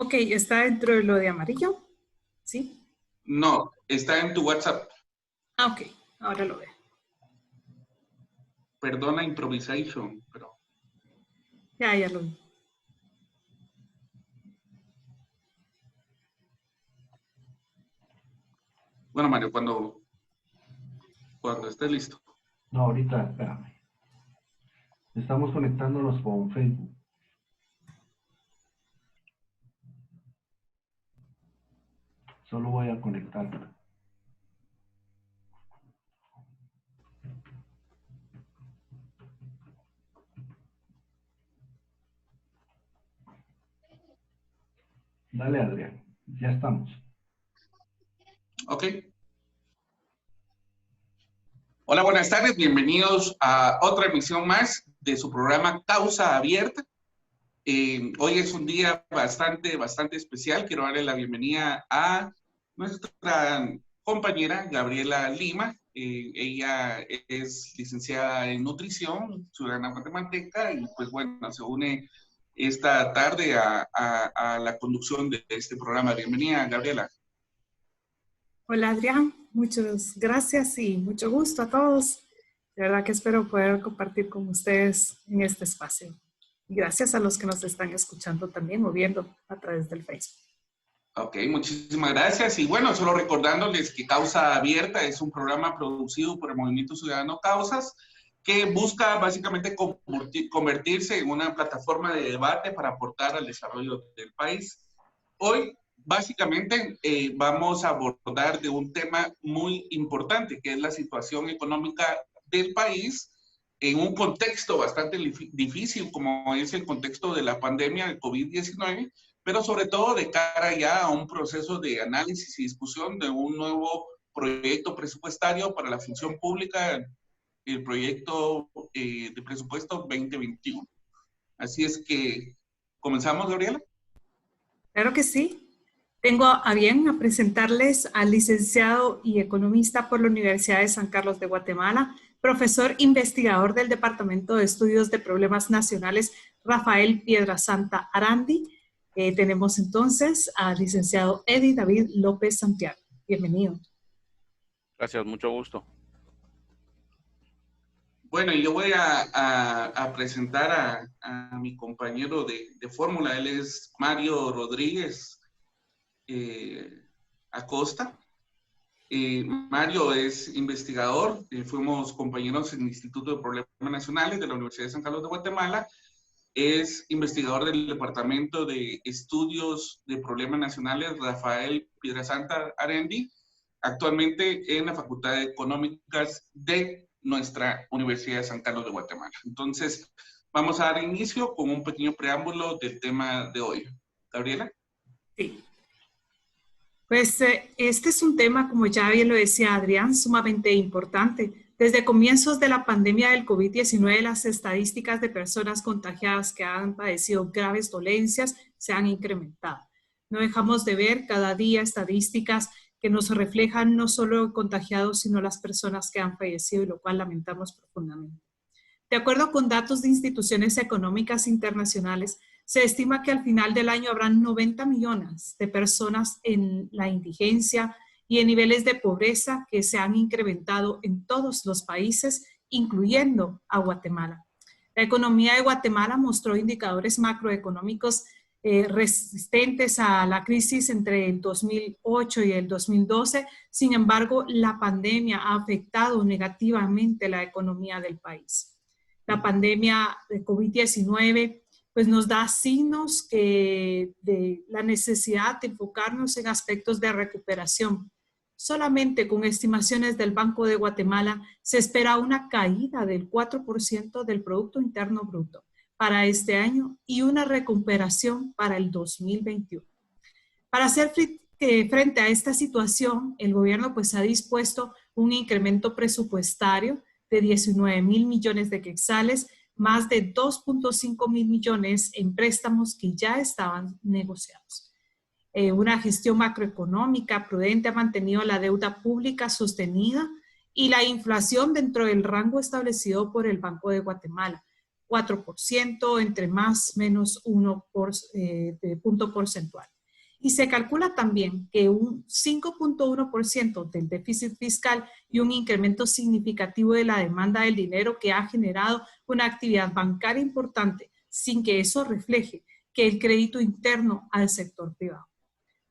Ok, está dentro de lo de amarillo, ¿sí? No, está en tu WhatsApp. Ah, ok, ahora lo veo. Perdona improvisation, pero... Ya lo vi. Bueno, Mario, cuando estés listo. No, ahorita, espérame. Estamos conectándonos con Facebook. Solo voy a conectar. Dale, Adrián. Ya estamos. Ok. Hola, buenas tardes. Bienvenidos a otra emisión más de su programa Causa Abierta. Hoy es un día bastante especial. Quiero darle la bienvenida a nuestra compañera Gabriela Lima. Ella es licenciada en nutrición, ciudadana guatemalteca, y pues bueno, se une esta tarde a la conducción de este programa. Bienvenida, Gabriela. Hola Adrián, muchas gracias y mucho gusto a todos. De verdad que espero poder compartir con ustedes en este espacio. Y gracias a los que nos están escuchando también o viendo a través del Facebook. Ok, muchísimas gracias. Y bueno, solo recordándoles que Causa Abierta es un programa producido por el Movimiento Ciudadano Causas que busca básicamente convertirse en una plataforma de debate para aportar al desarrollo del país. Hoy, básicamente, vamos a abordar de un tema muy importante, que es la situación económica del país en un contexto bastante difícil, como es el contexto de la pandemia del COVID-19, pero sobre todo de cara ya a un proceso de análisis y discusión de un nuevo proyecto presupuestario para la función pública, el proyecto de presupuesto 2021. Así es que, ¿comenzamos, Gabriela? Claro que sí. Tengo a bien a presentarles al licenciado y economista por la Universidad de San Carlos de Guatemala, profesor investigador del Departamento de Estudios de Problemas Nacionales, Rafael Piedrasanta Arandi. Tenemos entonces al licenciado Eddie David López Santiago. Bienvenido. Gracias, mucho gusto. Bueno, yo voy a presentar a mi compañero de fórmula. Él es Mario Rodríguez Acosta. Mario es investigador, fuimos compañeros en el Instituto de Problemas Nacionales de la Universidad de San Carlos de Guatemala. Es investigador del Departamento de Estudios de Problemas Nacionales Rafael Piedrasanta Arandi, actualmente en la Facultad de Económicas de nuestra Universidad de San Carlos de Guatemala. Entonces, vamos a dar inicio con un pequeño preámbulo del tema de hoy. Gabriela. Sí. Pues este es un tema, como ya bien lo decía Adrián, sumamente importante. Desde comienzos de la pandemia del COVID-19, las estadísticas de personas contagiadas que han padecido graves dolencias se han incrementado. No dejamos de ver cada día estadísticas que nos reflejan no solo contagiados, sino las personas que han fallecido, y lo cual lamentamos profundamente. De acuerdo con datos de instituciones económicas internacionales, se estima que al final del año habrán 90 millones de personas en la indigencia y en niveles de pobreza que se han incrementado en todos los países, incluyendo a Guatemala. La economía de Guatemala mostró indicadores macroeconómicos resistentes a la crisis entre el 2008 y el 2012. Sin embargo, la pandemia ha afectado negativamente la economía del país. La pandemia de COVID-19 pues nos da signos de la necesidad de enfocarnos en aspectos de recuperación. Solamente con estimaciones del Banco de Guatemala se espera una caída del 4% del Producto Interno Bruto para este año y una recuperación para el 2021. Para hacer frente a esta situación, el gobierno pues ha dispuesto un incremento presupuestario de 19,000 millones de quetzales, más de 2.5 mil millones en préstamos que ya estaban negociados. Una gestión macroeconómica prudente ha mantenido la deuda pública sostenida y la inflación dentro del rango establecido por el Banco de Guatemala. 4%, entre más menos 1 de punto porcentual. Y se calcula también que un 5.1% del déficit fiscal y un incremento significativo de la demanda del dinero que ha generado una actividad bancaria importante, sin que eso refleje que el crédito interno al sector privado.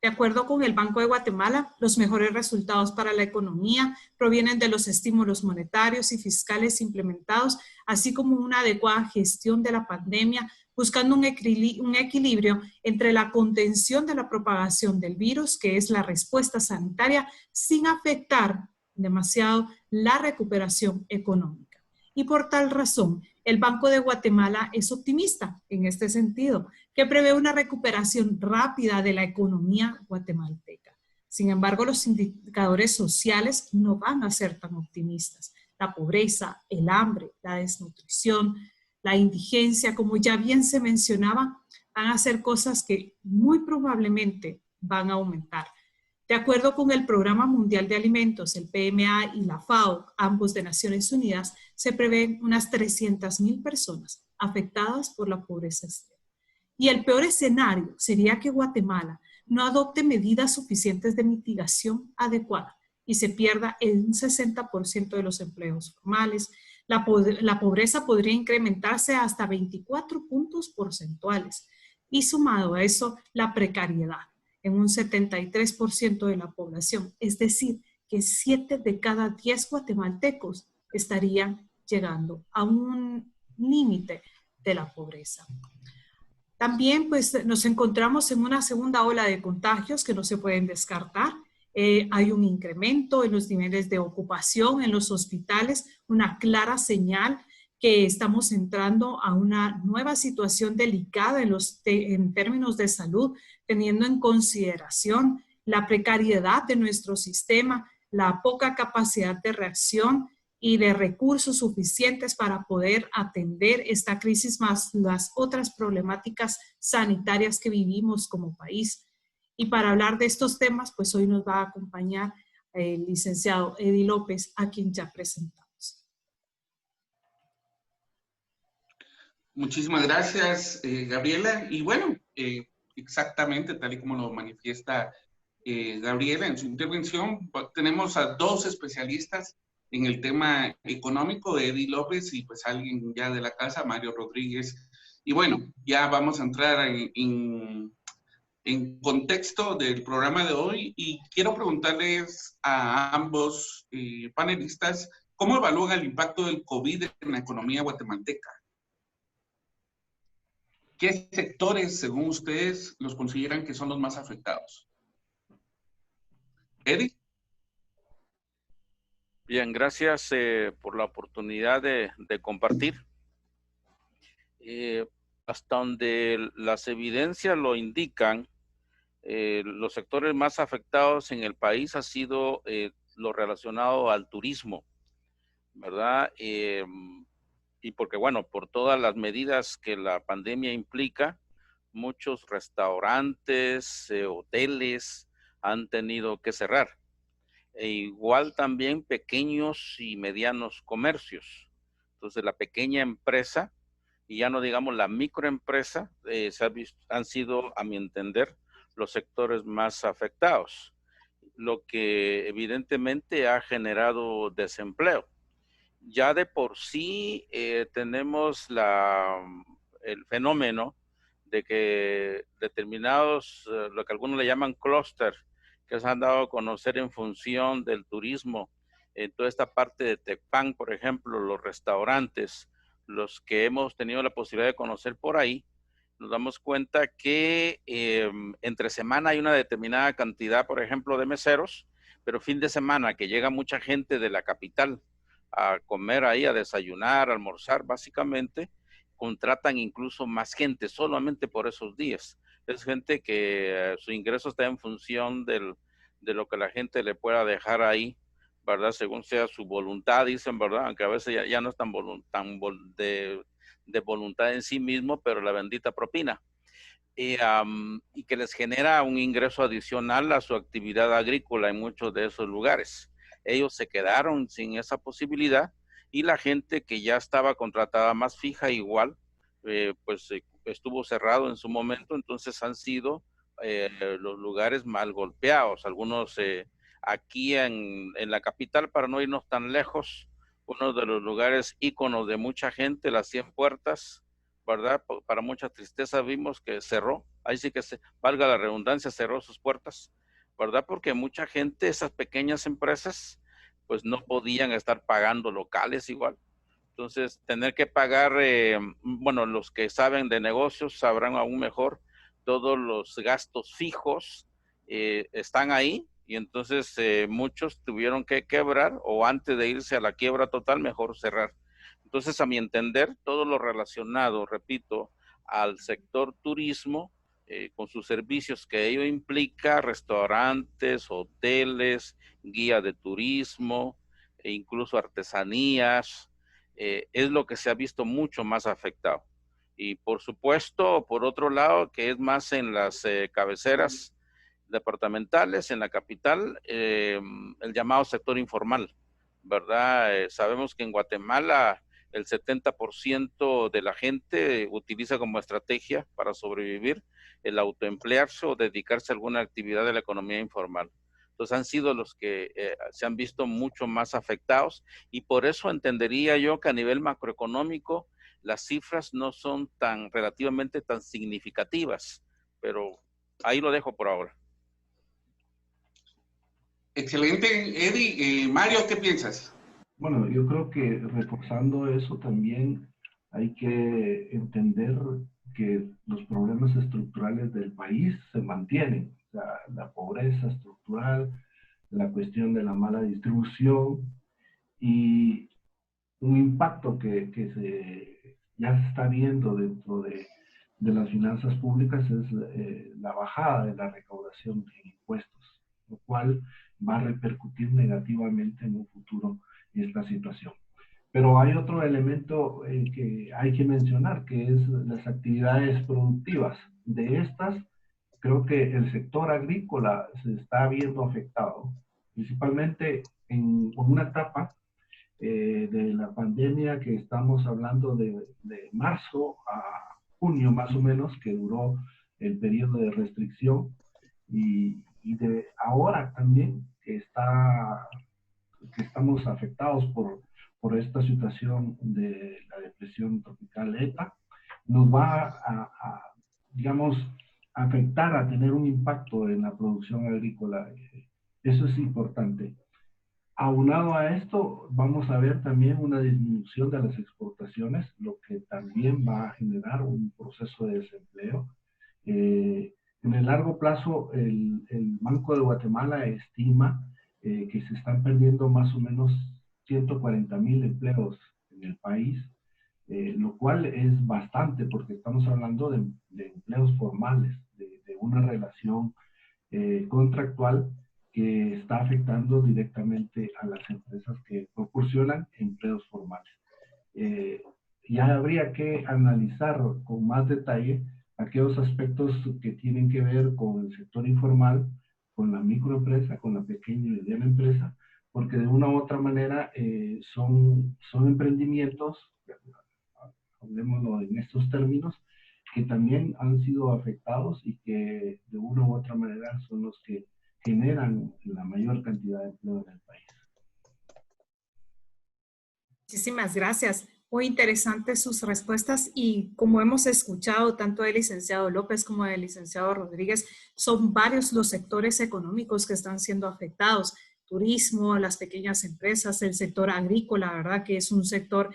De acuerdo con el Banco de Guatemala, los mejores resultados para la economía provienen de los estímulos monetarios y fiscales implementados, así como una adecuada gestión de la pandemia, buscando un equilibrio entre la contención de la propagación del virus, que es la respuesta sanitaria, sin afectar demasiado la recuperación económica. Y por tal razón, el Banco de Guatemala es optimista en este sentido, que prevé una recuperación rápida de la economía guatemalteca. Sin embargo, los indicadores sociales no van a ser tan optimistas. La pobreza, el hambre, la desnutrición, la indigencia, como ya bien se mencionaba, van a ser cosas que muy probablemente van a aumentar. De acuerdo con el Programa Mundial de Alimentos, el PMA y la FAO, ambos de Naciones Unidas, se prevén unas 300,000 personas afectadas por la pobreza extrema. Y el peor escenario sería que Guatemala no adopte medidas suficientes de mitigación adecuada y se pierda un 60% de los empleos formales. La pobreza podría incrementarse hasta 24 puntos porcentuales y sumado a eso la precariedad en un 73% de la población, es decir, que 7 de cada 10 guatemaltecos estarían llegando a un límite de la pobreza. También pues, nos encontramos en una segunda ola de contagios que no se pueden descartar. Hay un incremento en los niveles de ocupación en los hospitales, una clara señal que estamos entrando a una nueva situación delicada en términos de salud, teniendo en consideración la precariedad de nuestro sistema, la poca capacidad de reacción y de recursos suficientes para poder atender esta crisis más las otras problemáticas sanitarias que vivimos como país. Y para hablar de estos temas, pues hoy nos va a acompañar el licenciado Eddie López, a quien ya presentamos. Muchísimas gracias, Gabriela. Y bueno, exactamente tal y como lo manifiesta Gabriela en su intervención, tenemos a dos especialistas en el tema económico, Eddie López y pues alguien ya de la casa, Mario Rodríguez. Y bueno, ya vamos a entrar en contexto del programa de hoy y quiero preguntarles a ambos panelistas cómo evalúan el impacto del COVID en la economía guatemalteca. ¿Qué sectores, según ustedes, los consideran que son los más afectados? Eddie. Bien, gracias por la oportunidad de compartir. Hasta donde las evidencias lo indican, los sectores más afectados en el país ha sido lo relacionado al turismo, ¿verdad? Y porque, bueno, por todas las medidas que la pandemia implica, muchos restaurantes, hoteles han tenido que cerrar. E igual también pequeños y medianos comercios. Entonces, la pequeña empresa, y ya no digamos la microempresa, han sido, a mi entender, los sectores más afectados, lo que evidentemente ha generado desempleo. Ya de por sí tenemos el fenómeno de que determinados, lo que algunos le llaman clúster, que se han dado a conocer en función del turismo, en toda esta parte de Tecpan, por ejemplo, los restaurantes, los que hemos tenido la posibilidad de conocer por ahí, nos damos cuenta que entre semana hay una determinada cantidad, por ejemplo, de meseros, pero fin de semana que llega mucha gente de la capital a comer ahí, a desayunar, a almorzar, básicamente, contratan incluso más gente solamente por esos días. Es gente que su ingreso está en función de lo que la gente le pueda dejar ahí, ¿verdad? Según sea su voluntad, dicen, ¿verdad? Aunque a veces ya no es tan de voluntad en sí mismo, pero la bendita propina. Y que les genera un ingreso adicional a su actividad agrícola en muchos de esos lugares. Ellos se quedaron sin esa posibilidad y la gente que ya estaba contratada más fija igual, estuvo cerrado en su momento, entonces han sido los lugares mal golpeados. Algunos aquí en la capital, para no irnos tan lejos, uno de los lugares íconos de mucha gente, las 100 Puertas, ¿verdad? Para mucha tristeza vimos que cerró, ahí sí que valga la redundancia, cerró sus puertas, ¿verdad? Porque mucha gente, esas pequeñas empresas, pues no podían estar pagando locales igual. Entonces, tener que pagar, bueno, los que saben de negocios sabrán aún mejor, todos los gastos fijos están ahí, y entonces muchos tuvieron que quebrar, o antes de irse a la quiebra total, mejor cerrar. Entonces, a mi entender, todo lo relacionado, repito, al sector turismo, con sus servicios que ello implica, restaurantes, hoteles, guía de turismo, e incluso artesanías, es lo que se ha visto mucho más afectado. Y por supuesto, por otro lado, que es más en las cabeceras departamentales, en la capital, el llamado sector informal, ¿verdad? Sabemos que en Guatemala el 70% de la gente utiliza como estrategia para sobrevivir el autoemplearse o dedicarse a alguna actividad de la economía informal. Entonces han sido los que se han visto mucho más afectados, y por eso entendería yo que a nivel macroeconómico las cifras no son relativamente tan significativas, pero ahí lo dejo por ahora. Excelente, Eddie. Mario, ¿qué piensas? Bueno, yo creo que reforzando eso también hay que entender que los problemas estructurales del país se mantienen. O sea, la pobreza estructural, la cuestión de la mala distribución y un impacto que ya se está viendo dentro de las finanzas públicas es la bajada de la recaudación de impuestos, lo cual va a repercutir negativamente en un futuro esta situación. Pero hay otro elemento que hay que mencionar, que es las actividades productivas. De estas, creo que el sector agrícola se está viendo afectado, principalmente en una etapa de la pandemia que estamos hablando de marzo a junio más o menos, que duró el periodo de restricción, y de ahora también que estamos afectados por esta situación de la depresión tropical ETA, nos va digamos, afectar, a tener un impacto en la producción agrícola. Eso es importante. Aunado a esto, vamos a ver también una disminución de las exportaciones, lo que también va a generar un proceso de desempleo. En el largo plazo, el Banco de Guatemala estima que se están perdiendo más o menos 140,000 empleos en el país, lo cual es bastante, porque estamos hablando de empleos formales, de una relación contractual que está afectando directamente a las empresas que proporcionan empleos formales. Ya habría que analizar con más detalle aquellos aspectos que tienen que ver con el sector informal, con la microempresa, con la pequeña y mediana empresa, porque de una u otra manera son emprendimientos, hablemoslo en estos términos, que también han sido afectados y que de una u otra manera son los que generan la mayor cantidad de empleo en el país. Muchísimas gracias. Muy interesantes sus respuestas, y como hemos escuchado tanto del licenciado López como del licenciado Rodríguez, son varios los sectores económicos que están siendo afectados. Turismo, las pequeñas empresas, el sector agrícola, ¿verdad? Que es un sector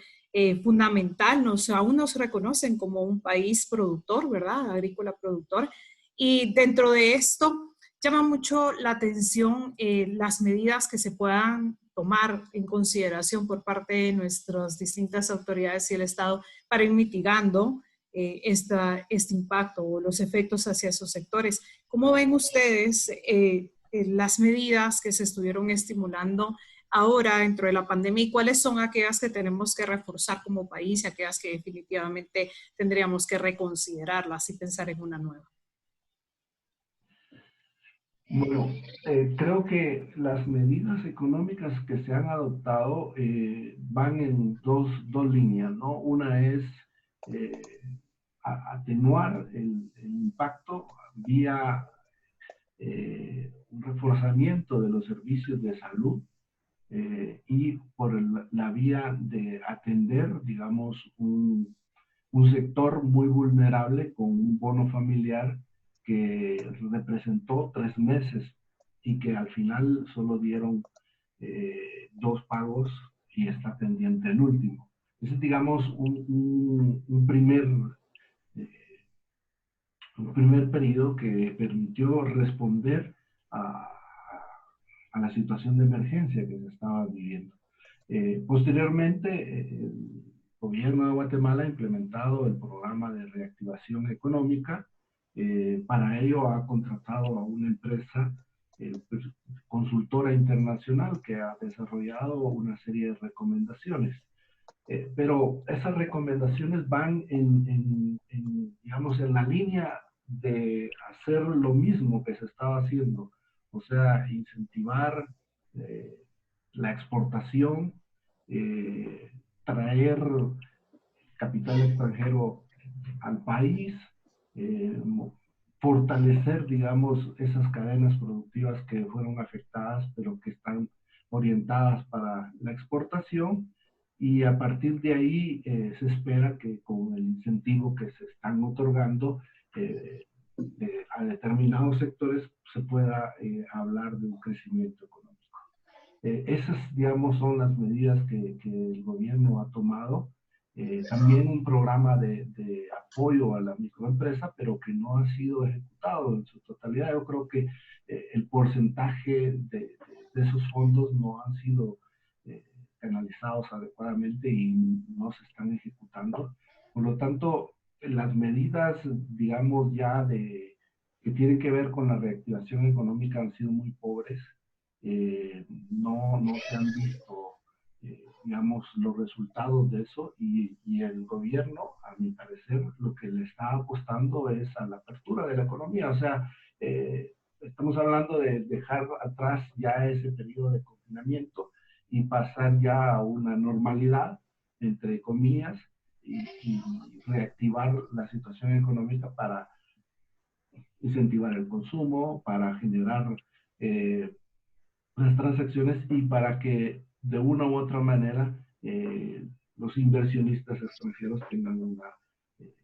fundamental. Aún nos reconocen como un país productor, ¿verdad? Agrícola productor. Y dentro de esto llama mucho la atención las medidas que se puedan tomar en consideración por parte de nuestras distintas autoridades y el Estado para ir mitigando este impacto o los efectos hacia esos sectores. ¿Cómo ven ustedes las medidas que se estuvieron estimulando ahora dentro de la pandemia, y cuáles son aquellas que tenemos que reforzar como país y aquellas que definitivamente tendríamos que reconsiderarlas y pensar en una nueva? Bueno, creo que las medidas económicas que se han adoptado van en dos líneas, ¿no? Una es atenuar el impacto vía un reforzamiento de los servicios de salud y por la vía de atender, digamos, un sector muy vulnerable con un bono familiar que representó 3 meses y que al final solo dieron 2 pagos y está pendiente el último. Ese es, digamos, eh, un primer periodo que permitió responder a, a la situación de emergencia que se estaba viviendo. Posteriormente, el gobierno de Guatemala ha implementado el programa de reactivación económica. Para ello ha contratado a una empresa pues, consultora internacional que ha desarrollado una serie de recomendaciones. Pero esas recomendaciones van digamos, en la línea de hacer lo mismo que se estaba haciendo, o sea, incentivar eh, la exportación, traer capital extranjero al país, eh, fortalecer, digamos, esas cadenas productivas que fueron afectadas, pero que están orientadas para la exportación. Y a partir de ahí se espera que con el incentivo que se están otorgando a determinados sectores se pueda hablar de un crecimiento económico. Esas, digamos, son las medidas que el gobierno ha tomado. También un programa de apoyo a la microempresa, pero que no ha sido ejecutado en su totalidad. Yo creo que el porcentaje de esos fondos no han sido canalizados adecuadamente y no se están ejecutando. Por lo tanto, las medidas, digamos, ya que tienen que ver con la reactivación económica han sido muy pobres. No se han visto, digamos, los resultados de eso y el gobierno, a mi parecer, lo que le está apostando es a la apertura de la economía. O sea, estamos hablando de dejar atrás ya ese periodo de confinamiento y pasar ya a una normalidad, entre comillas, y reactivar la situación económica para incentivar el consumo, para generar las transacciones y para que de una u otra manera los inversionistas extranjeros tengan una,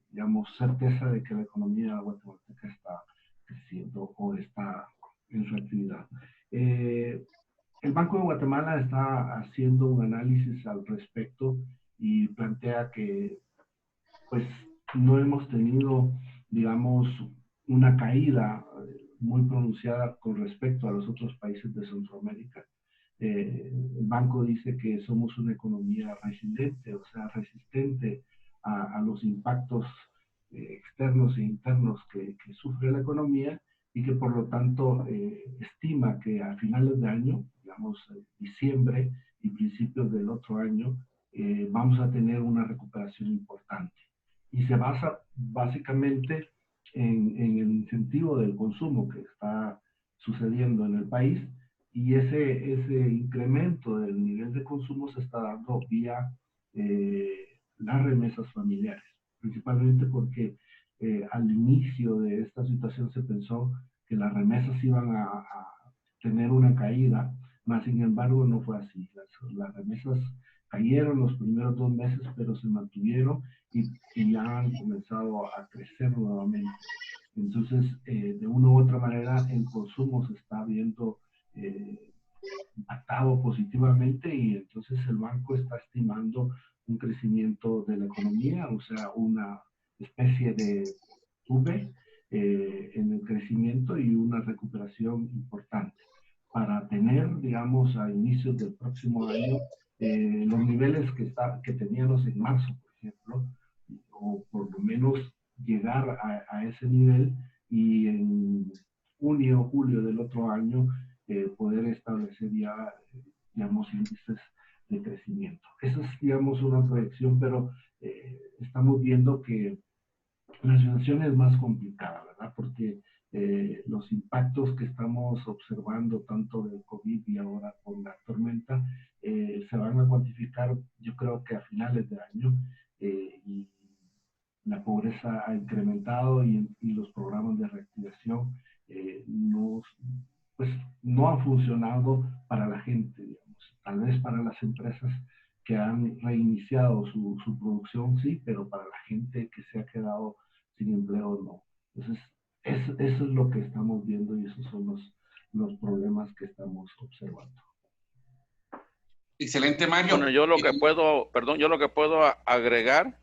digamos, certeza de que la economía guatemalteca está creciendo o está en su actividad. El Banco de Guatemala está haciendo un análisis al respecto y plantea que pues no hemos tenido, digamos, una caída muy pronunciada con respecto a los otros países de Centroamérica. El banco dice que somos una economía resiliente, o sea, resistente a los impactos externos e internos que sufre la economía y que por lo tanto estima que a finales de año, digamos diciembre y principios del otro año, vamos a tener una recuperación importante. Y se basa básicamente en el incentivo del consumo que está sucediendo en el país y ese incremento del nivel de consumo se está dando vía las remesas familiares, principalmente porque al inicio de esta situación se pensó que las remesas iban a tener una caída, mas sin embargo no fue así. Las remesas cayeron los primeros 2 meses, pero se mantuvieron y ya han comenzado a crecer nuevamente. Entonces, de una u otra manera, el consumo se está viendo impactado positivamente y entonces el banco está estimando un crecimiento de la economía, o sea, una especie de V en el crecimiento y una recuperación importante para tener, digamos, a inicios del próximo año los niveles que teníamos en marzo, por ejemplo, o por lo menos llegar a ese nivel y en junio, julio del otro año poder establecer ya, digamos, índices de crecimiento. Esa es, digamos, una proyección, pero estamos viendo que la situación es más complicada, ¿verdad? Porque los impactos que estamos observando, tanto del COVID y ahora con la tormenta, se van a cuantificar, yo creo que a finales de año, y la pobreza ha incrementado y los programas de reactivación pues, no han funcionado para la gente, digamos. Tal vez para las empresas que han reiniciado su producción, sí, pero para la gente que se ha quedado sin empleo, no. Entonces, eso es lo que estamos viendo y esos son los problemas que estamos observando. Excelente, Mario. Bueno, yo lo que puedo, perdón, yo lo que puedo agregar,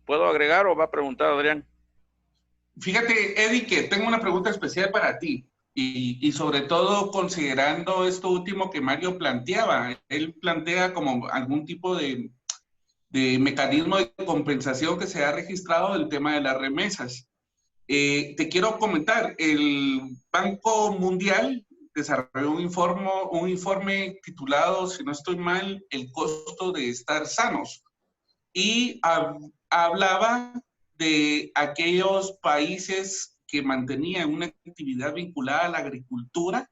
¿puedo agregar o va a preguntar Adrián? Fíjate, Eddie, que tengo una pregunta especial para ti. Y sobre todo considerando esto último que Mario planteaba. Él plantea como algún tipo de mecanismo de compensación que se ha registrado del tema de las remesas. Te quiero comentar, el Banco Mundial desarrolló un informe titulado, si no estoy mal, El costo de estar sanos. Y hablaba de aquellos países que mantenían una actividad vinculada a la agricultura,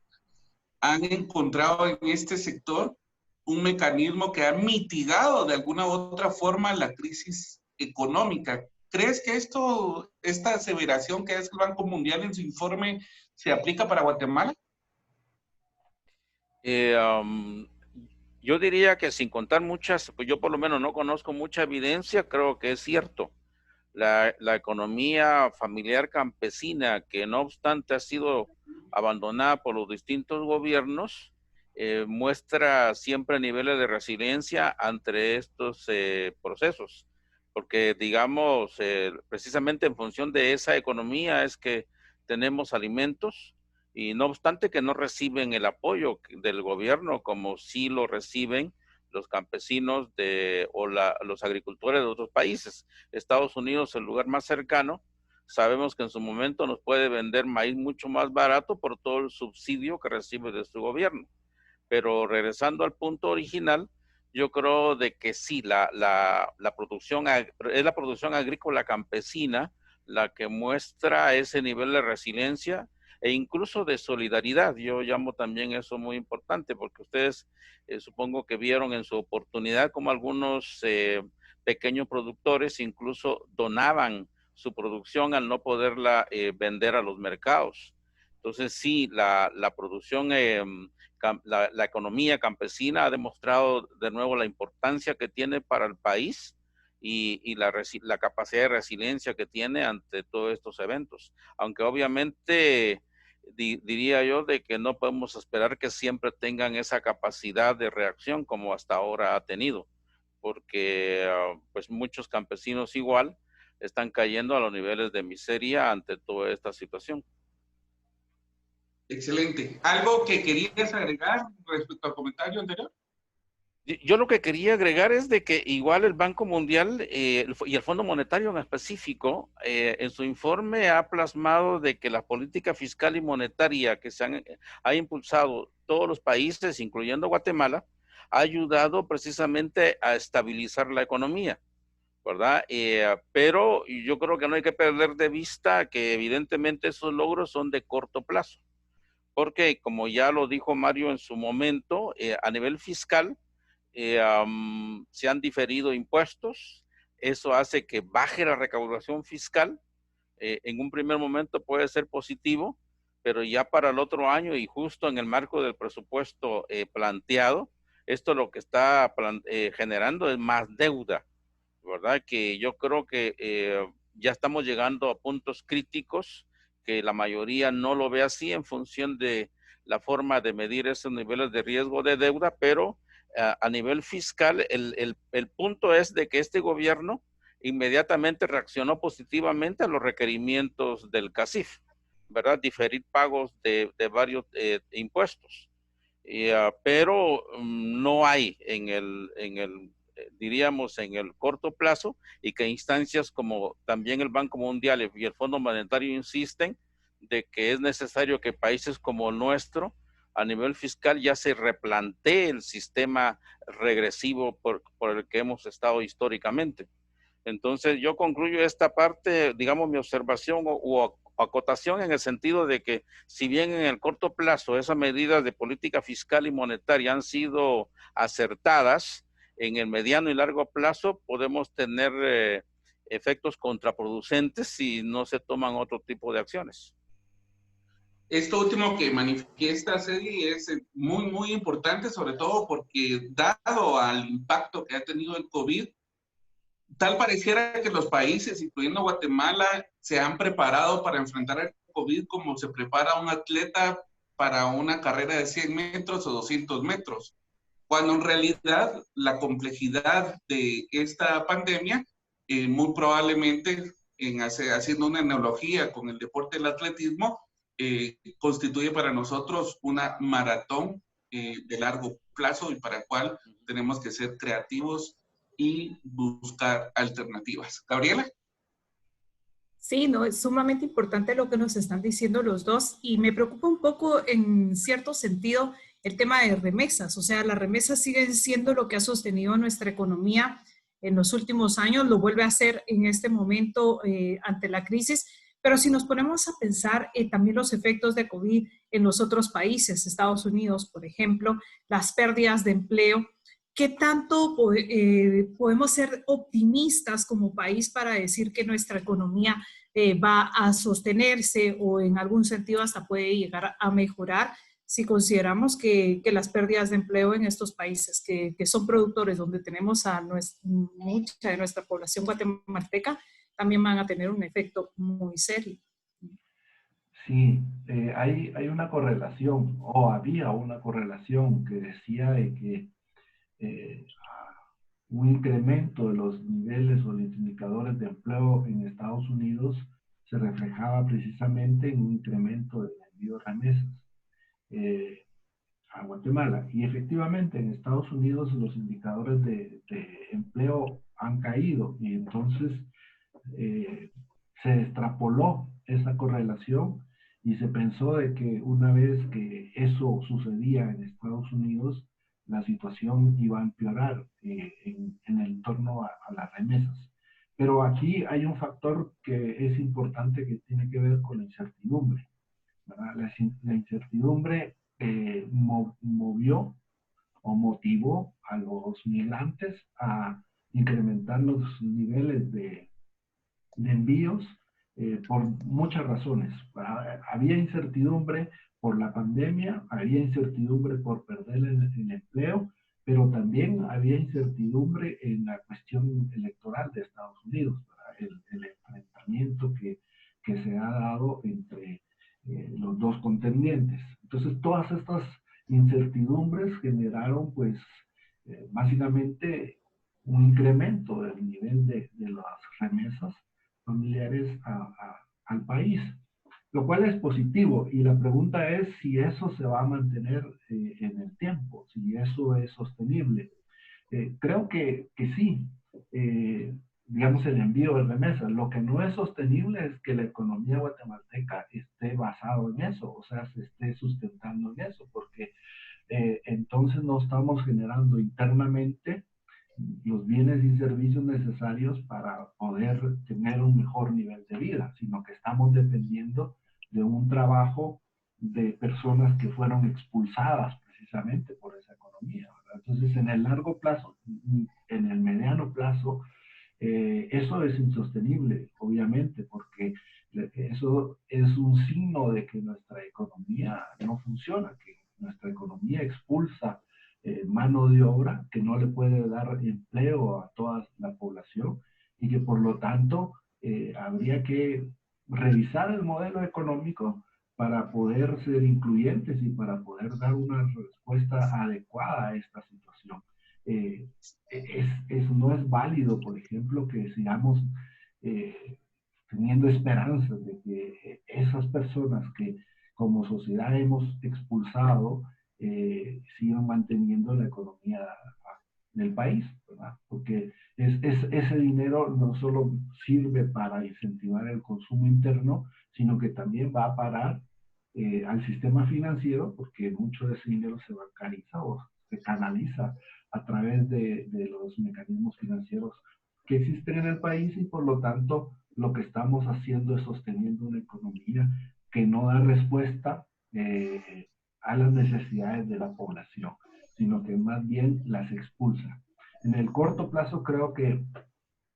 han encontrado en este sector un mecanismo que ha mitigado de alguna u otra forma la crisis económica. ¿Crees que esta aseveración que hace el Banco Mundial en su informe se aplica para Guatemala? Yo diría que sin contar muchas, pues yo por lo menos no conozco mucha evidencia, creo que es cierto. La economía familiar campesina, que no obstante ha sido abandonada por los distintos gobiernos, muestra siempre niveles de resiliencia ante estos procesos, porque digamos, precisamente en función de esa economía es que tenemos alimentos, y no obstante que no reciben el apoyo del gobierno como sí lo reciben los campesinos los agricultores de otros países. Estados Unidos, el lugar más cercano, sabemos que en su momento nos puede vender maíz mucho más barato por todo el subsidio que recibe de su gobierno. Pero regresando al punto original, yo creo de que sí, la producción es la producción agrícola campesina la que muestra ese nivel de resiliencia e incluso de solidaridad. Yo llamo también eso muy importante, porque ustedes supongo que vieron en su oportunidad como algunos pequeños productores incluso donaban su producción al no poderla vender a los mercados. Entonces sí, la producción, la economía campesina ha demostrado de nuevo la importancia que tiene para el país y la capacidad de resiliencia que tiene ante todos estos eventos. Aunque obviamente diría yo de que no podemos esperar que siempre tengan esa capacidad de reacción como hasta ahora ha tenido, porque pues muchos campesinos igual están cayendo a los niveles de miseria ante toda esta situación. Excelente. ¿Algo que querías agregar respecto al comentario anterior? Yo lo que quería agregar es de que igual el Banco Mundial y el Fondo Monetario en específico, en su informe ha plasmado de que la política fiscal y monetaria que ha impulsado todos los países, incluyendo Guatemala, ha ayudado precisamente a estabilizar la economía, ¿verdad? Pero yo creo que no hay que perder de vista que evidentemente esos logros son de corto plazo, porque como ya lo dijo Mario en su momento, a nivel fiscal, se han diferido impuestos, eso hace que baje la recaudación fiscal, en un primer momento puede ser positivo, pero ya para el otro año y justo en el marco del presupuesto planteado, esto lo que está generando es más deuda, ¿verdad? Que yo creo que ya estamos llegando a puntos críticos que la mayoría no lo ve así en función de la forma de medir esos niveles de riesgo de deuda, pero a nivel fiscal, el punto es de que este gobierno inmediatamente reaccionó positivamente a los requerimientos del CACIF, ¿verdad? Diferir pagos de varios impuestos. Pero no hay diríamos, en el corto plazo, y que instancias como también el Banco Mundial y el Fondo Monetario insisten de que es necesario que países como el nuestro, a nivel fiscal, ya se replantee el sistema regresivo por el que hemos estado históricamente. Entonces yo concluyo esta parte, digamos, mi observación o acotación en el sentido de que si bien en el corto plazo esas medidas de política fiscal y monetaria han sido acertadas, en el mediano y largo plazo podemos tener efectos contraproducentes si no se toman otro tipo de acciones. Esto último que manifiesta Cedi es muy, muy importante, sobre todo porque dado al impacto que ha tenido el COVID, tal pareciera que los países, incluyendo Guatemala, se han preparado para enfrentar el COVID como se prepara un atleta para una carrera de 100 metros o 200 metros, cuando en realidad la complejidad de esta pandemia, muy probablemente, haciendo una analogía con el deporte del atletismo, constituye para nosotros una maratón de largo plazo y para la cual tenemos que ser creativos y buscar alternativas. Gabriela. Sí, no, es sumamente importante lo que nos están diciendo los dos y me preocupa un poco en cierto sentido el tema de remesas. O sea, las remesas siguen siendo lo que ha sostenido nuestra economía en los últimos años, lo vuelve a hacer en este momento ante la crisis, pero si nos ponemos a pensar también los efectos de COVID en los otros países, Estados Unidos, por ejemplo, las pérdidas de empleo, ¿qué tanto podemos ser optimistas como país para decir que nuestra economía va a sostenerse o en algún sentido hasta puede llegar a mejorar si consideramos que las pérdidas de empleo en estos países que son productores donde tenemos a mucha de nuestra población guatemalteca también van a tener un efecto muy serio? Sí, hay una correlación, o había una correlación que decía de que un incremento de los niveles o los indicadores de empleo en Estados Unidos se reflejaba precisamente en un incremento del envío de remesas a Guatemala. Y efectivamente en Estados Unidos los indicadores de empleo han caído y entonces se extrapoló esa correlación y se pensó de que una vez que eso sucedía en Estados Unidos, la situación iba a empeorar en el torno a las remesas. Pero aquí hay un factor que es importante que tiene que ver con la incertidumbre, ¿verdad? La incertidumbre movió o motivó a los migrantes a incrementar los niveles de envíos por muchas razones. Había incertidumbre por la pandemia, había incertidumbre por perder el empleo, pero también había incertidumbre en la cuestión electoral de Estados Unidos, el enfrentamiento que se ha dado entre los dos contendientes. Entonces, todas estas incertidumbres generaron, pues, básicamente un incremento del nivel de las remesas familiares al país, lo cual es positivo. Y la pregunta es si eso se va a mantener en el tiempo, si eso es sostenible. Creo que sí, digamos el envío de remesas. Lo que no es sostenible es que la economía guatemalteca esté basado en eso, o sea, se esté sustentando en eso, porque entonces no estamos generando internamente los bienes y servicios necesarios para poder tener un mejor nivel de vida, sino que estamos dependiendo de un trabajo de personas que fueron expulsadas precisamente por esa economía, ¿verdad? Entonces, en el largo plazo, en el mediano plazo, eso es insostenible, obviamente, porque eso es un signo de que nuestra economía no funciona, que nuestra economía expulsa mano de obra que no le puede dar empleo a toda la población y que por lo tanto habría que revisar el modelo económico para poder ser incluyentes y para poder dar una respuesta adecuada a esta situación. No es válido, por ejemplo, que sigamos teniendo esperanzas de que esas personas que como sociedad hemos expulsado sigan manteniendo la economía del país, ¿verdad? Porque ese dinero no solo sirve para incentivar el consumo interno, sino que también va a parar al sistema financiero, porque mucho de ese dinero se bancariza o se canaliza a través de los mecanismos financieros que existen en el país y por lo tanto lo que estamos haciendo es sosteniendo una economía no da respuesta a las necesidades de la población, sino que más bien las expulsa. En el corto plazo creo que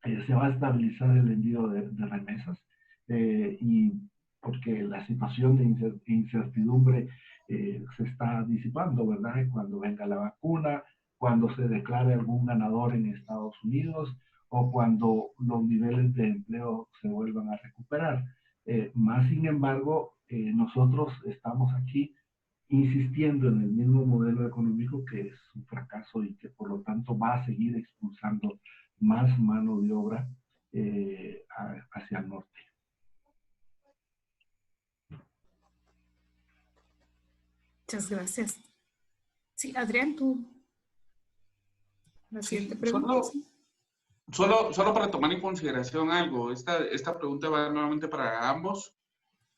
se va a estabilizar el envío de remesas y porque la situación de incertidumbre se está disipando, ¿verdad? Cuando venga la vacuna, cuando se declare algún ganador en Estados Unidos o cuando los niveles de empleo se vuelvan a recuperar. Más sin embargo, nosotros estamos aquí insistiendo en el mismo modelo económico que es un fracaso y que por lo tanto va a seguir expulsando más mano de obra hacia el norte. Muchas gracias. Sí, Adrián, tú. La siguiente pregunta. Solo para tomar en consideración algo, esta pregunta va nuevamente para ambos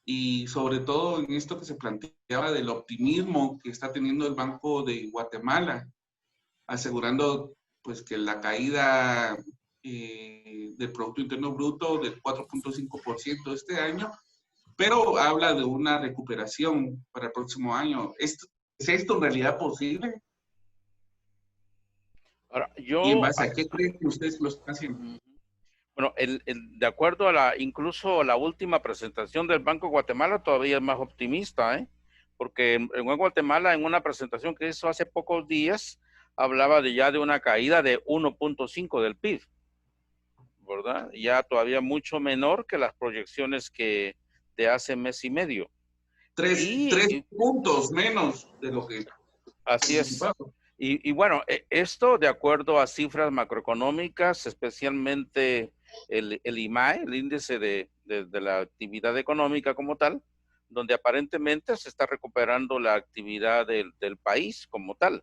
y sobre todo en esto que se planteaba del optimismo que está teniendo el Banco de Guatemala, asegurando pues que la caída del Producto Interno Bruto del 4.5% este año, pero habla de una recuperación para el próximo año. ¿Es esto en realidad posible? Ahora, ¿Y en base a qué creen que ustedes lo están haciendo? Bueno, de acuerdo a incluso la última presentación del Banco de Guatemala, todavía es más optimista, ¿eh? Porque en Guatemala, en una presentación que hizo hace pocos días, hablaba ya de una caída de 1.5 del PIB, ¿verdad? Ya todavía mucho menor que las proyecciones que de hace mes y medio. Tres puntos menos de lo que así es. Y bueno, esto de acuerdo a cifras macroeconómicas, especialmente el IMAE, el índice de la actividad económica como tal, donde aparentemente se está recuperando la actividad del país como tal.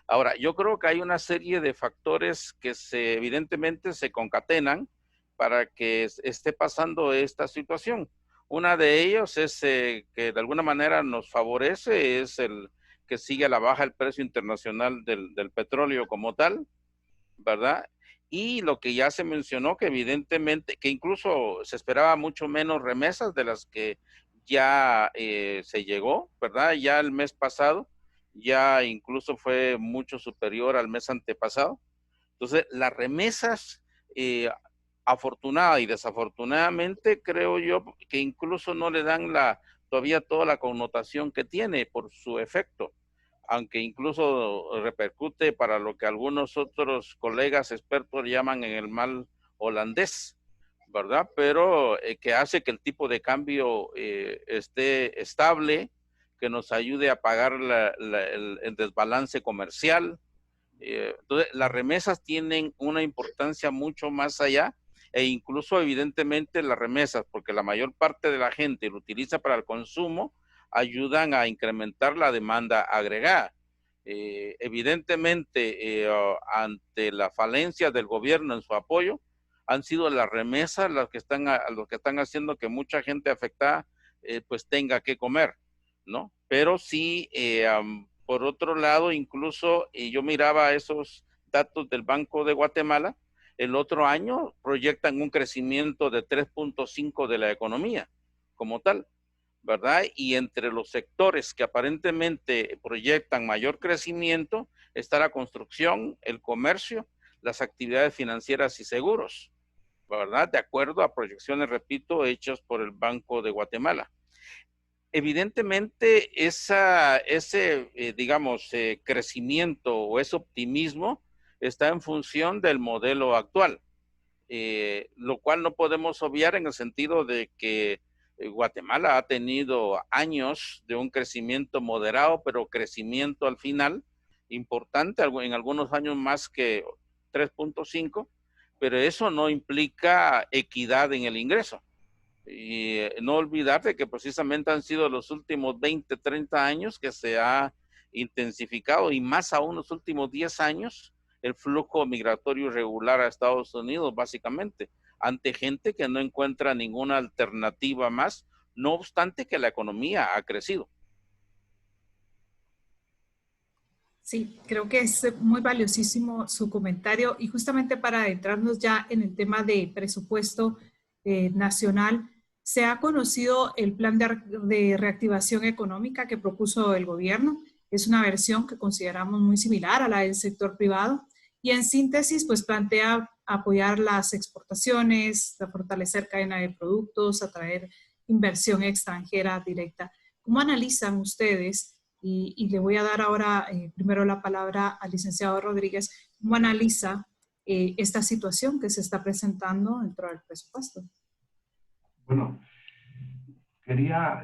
Ahora, yo creo que hay una serie de factores que evidentemente se concatenan para que esté pasando esta situación. Una de ellos es que de alguna manera nos favorece, es que sigue a la baja el precio internacional del petróleo como tal, ¿verdad? Y lo que ya se mencionó, que evidentemente, que incluso se esperaba mucho menos remesas de las que ya se llegó, ¿verdad? Ya el mes pasado, ya incluso fue mucho superior al mes antepasado. Entonces, las remesas, afortunada y desafortunadamente, creo yo que incluso no le dan todavía toda la connotación que tiene por su efecto, aunque incluso repercute para lo que algunos otros colegas expertos llaman en el mal holandés, ¿verdad? Pero que hace que el tipo de cambio esté estable, que nos ayude a pagar el desbalance comercial. Entonces, las remesas tienen una importancia mucho más allá e incluso evidentemente las remesas, porque la mayor parte de la gente lo utiliza para el consumo, ayudan a incrementar la demanda agregada. Evidentemente, ante la falencia del gobierno en su apoyo, han sido las remesas las que están haciendo que mucha gente afectada pues tenga que comer, ¿no? Pero sí, por otro lado, incluso yo miraba esos datos del Banco de Guatemala, el otro año proyectan un crecimiento de 3.5 de la economía como tal, ¿verdad? Y entre los sectores que aparentemente proyectan mayor crecimiento está la construcción, el comercio, las actividades financieras y seguros, ¿verdad? De acuerdo a proyecciones, repito, hechas por el Banco de Guatemala. Evidentemente, ese crecimiento o ese optimismo está en función del modelo actual, lo cual no podemos obviar en el sentido de que Guatemala ha tenido años de un crecimiento moderado, pero crecimiento al final importante, en algunos años más que 3.5, pero eso no implica equidad en el ingreso. Y no olvidar de que precisamente han sido los últimos 20, 30 años que se ha intensificado y más aún los últimos 10 años el flujo migratorio irregular a Estados Unidos, básicamente, ante gente que no encuentra ninguna alternativa más, no obstante que la economía ha crecido. Sí, creo que es muy valiosísimo su comentario y justamente para adentrarnos ya en el tema de presupuesto nacional, Se ha conocido el plan de reactivación económica que propuso el gobierno. Es una versión que consideramos muy similar a la del sector privado y en síntesis pues plantea apoyar las exportaciones, fortalecer cadena de productos, atraer inversión extranjera directa. ¿Cómo analizan ustedes? Y le voy a dar ahora primero la palabra al licenciado Rodríguez. ¿Cómo analiza esta situación que se está presentando dentro del presupuesto? Bueno, quería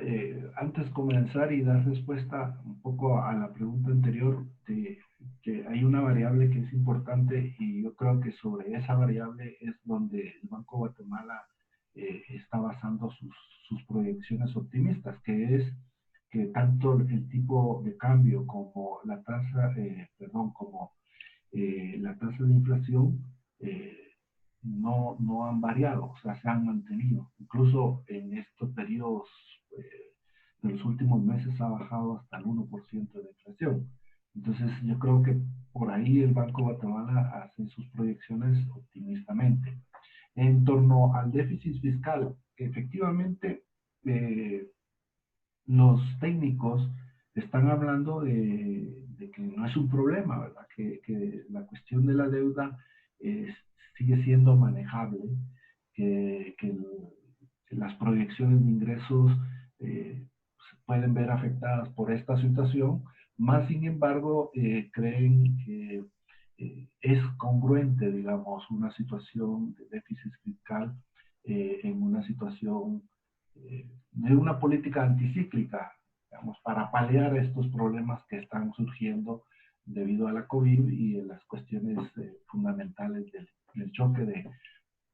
antes comenzar y dar respuesta un poco a la pregunta anterior de que hay una variable que es importante y yo creo que sobre esa variable es donde el Banco de Guatemala está basando sus proyecciones optimistas, que es que tanto el tipo de cambio como la tasa, la tasa de inflación no han variado, o sea, se han mantenido. Incluso en estos periodos de los últimos meses ha bajado hasta el 1% de inflación. Entonces, yo creo que por ahí el Banco de Guatemala hace sus proyecciones optimistamente. En torno al déficit fiscal, efectivamente, los técnicos están hablando de que no es un problema, ¿verdad? Que la cuestión de la deuda sigue siendo manejable, que las proyecciones de ingresos se pueden ver afectadas por esta situación, más sin embargo creen que es congruente, digamos, una situación de déficit fiscal en una situación de una política anticíclica, digamos, para paliar estos problemas que están surgiendo debido a la COVID y en las cuestiones fundamentales del choque de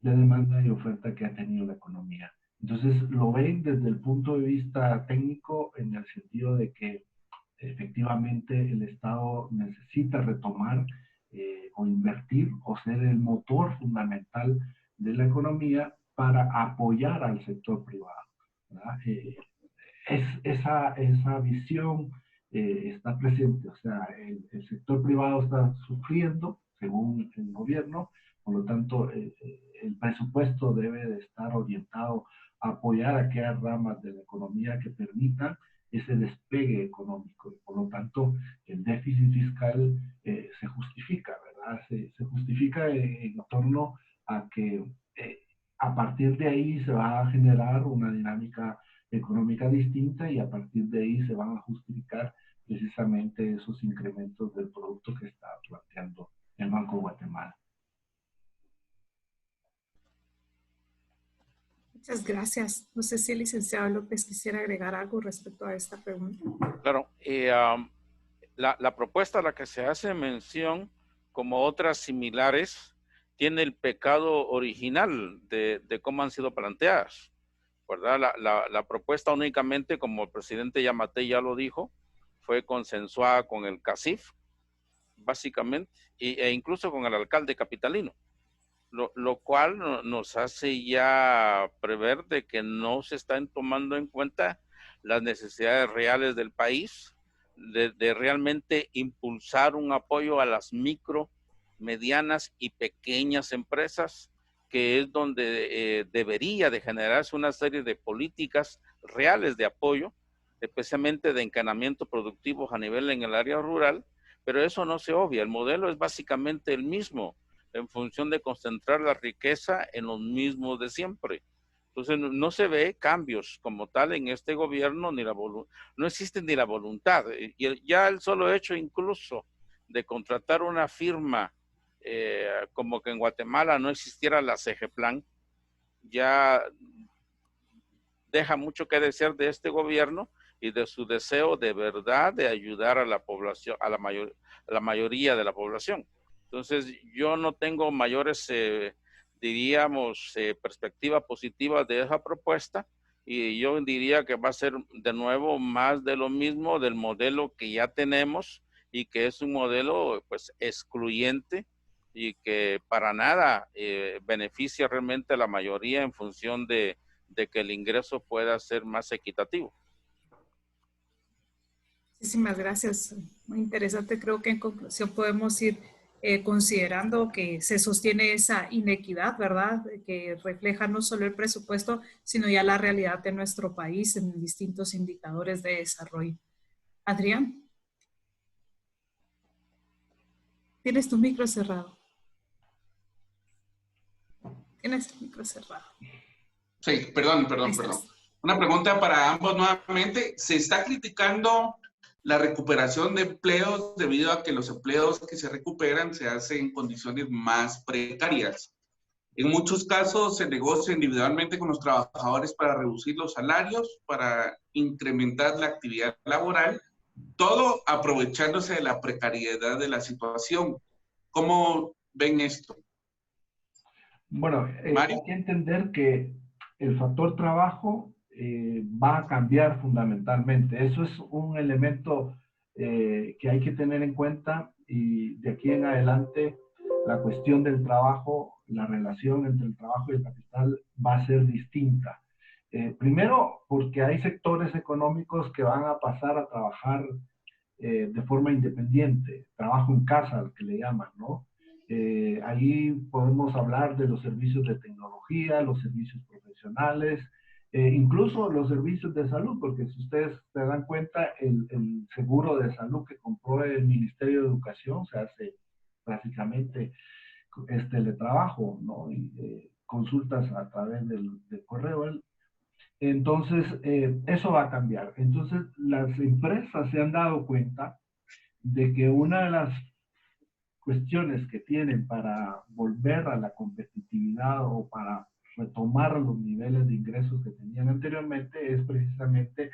demanda y oferta que ha tenido la economía. Entonces, lo ven desde el punto de vista técnico en el sentido de que efectivamente el Estado necesita retomar o invertir o ser el motor fundamental de la economía para apoyar al sector privado. Esa visión está presente, o sea, el sector privado está sufriendo, según el gobierno, por lo tanto, el presupuesto debe de estar orientado a apoyar a aquellas ramas de la economía que permitan ese despegue económico. Por lo tanto, el déficit fiscal se justifica, ¿verdad? Se justifica en torno a que a partir de ahí se va a generar una dinámica económica distinta y a partir de ahí se van a justificar precisamente esos incrementos del producto que está planteando el Banco de Guatemala. Muchas gracias. No sé si el licenciado López quisiera agregar algo respecto a esta pregunta. Claro, la propuesta a la que se hace mención, como otras similares, tiene el pecado original de cómo han sido planteadas, ¿verdad? La propuesta únicamente, como el presidente Yamatei ya lo dijo, fue consensuada con el CACIF, básicamente, e incluso con el alcalde capitalino. Lo cual nos hace ya prever de que no se están tomando en cuenta las necesidades reales del país, de realmente impulsar un apoyo a las micro, medianas y pequeñas empresas, que es donde debería de generarse una serie de políticas reales de apoyo, especialmente de encadenamiento productivo a nivel en el área rural, pero eso no se obvia. El modelo es básicamente el mismo, en función de concentrar la riqueza en los mismos de siempre. Entonces no se ve cambios como tal en este gobierno, no existe ni la voluntad. Y ya el solo hecho incluso de contratar una firma como que en Guatemala no existiera la CEGEPLAN, ya deja mucho que desear de este gobierno y de su deseo de verdad de ayudar a la población, a la mayoría de la población. Entonces, yo no tengo mayores, diríamos, perspectiva positiva de esa propuesta, y yo diría que va a ser de nuevo más de lo mismo del modelo que ya tenemos y que es un modelo pues excluyente y que para nada beneficia realmente a la mayoría en función de que el ingreso pueda ser más equitativo. Muchísimas gracias. Muy interesante. Creo que en conclusión podemos ir considerando que se sostiene esa inequidad, ¿verdad? Que refleja no solo el presupuesto, sino ya la realidad de nuestro país en distintos indicadores de desarrollo. Adrián, tienes tu micro cerrado. Tienes el micro cerrado. Sí, perdón. Una pregunta para ambos nuevamente. ¿Se está criticando la recuperación de empleos debido a que los empleos que se recuperan se hacen en condiciones más precarias? En muchos casos se negocia individualmente con los trabajadores para reducir los salarios, para incrementar la actividad laboral, todo aprovechándose de la precariedad de la situación. ¿Cómo ven esto? Bueno, hay que entender que el factor trabajo va a cambiar fundamentalmente. Eso es un elemento que hay que tener en cuenta, y de aquí en adelante la cuestión del trabajo, la relación entre el trabajo y el capital va a ser distinta. Primero, porque hay sectores económicos que van a pasar a trabajar de forma independiente, trabajo en casa, al que le llaman, ¿no? Ahí podemos hablar de los servicios de tecnología, los servicios profesionales, incluso los servicios de salud, porque si ustedes se dan cuenta, el seguro de salud que compró el Ministerio de Educación se hace prácticamente teletrabajo, ¿no? Y consultas a través del correo. Entonces, eso va a cambiar. Entonces, las empresas se han dado cuenta de que una de las cuestiones que tienen para volver a la competitividad o para retomar los niveles de ingresos que tenían anteriormente es precisamente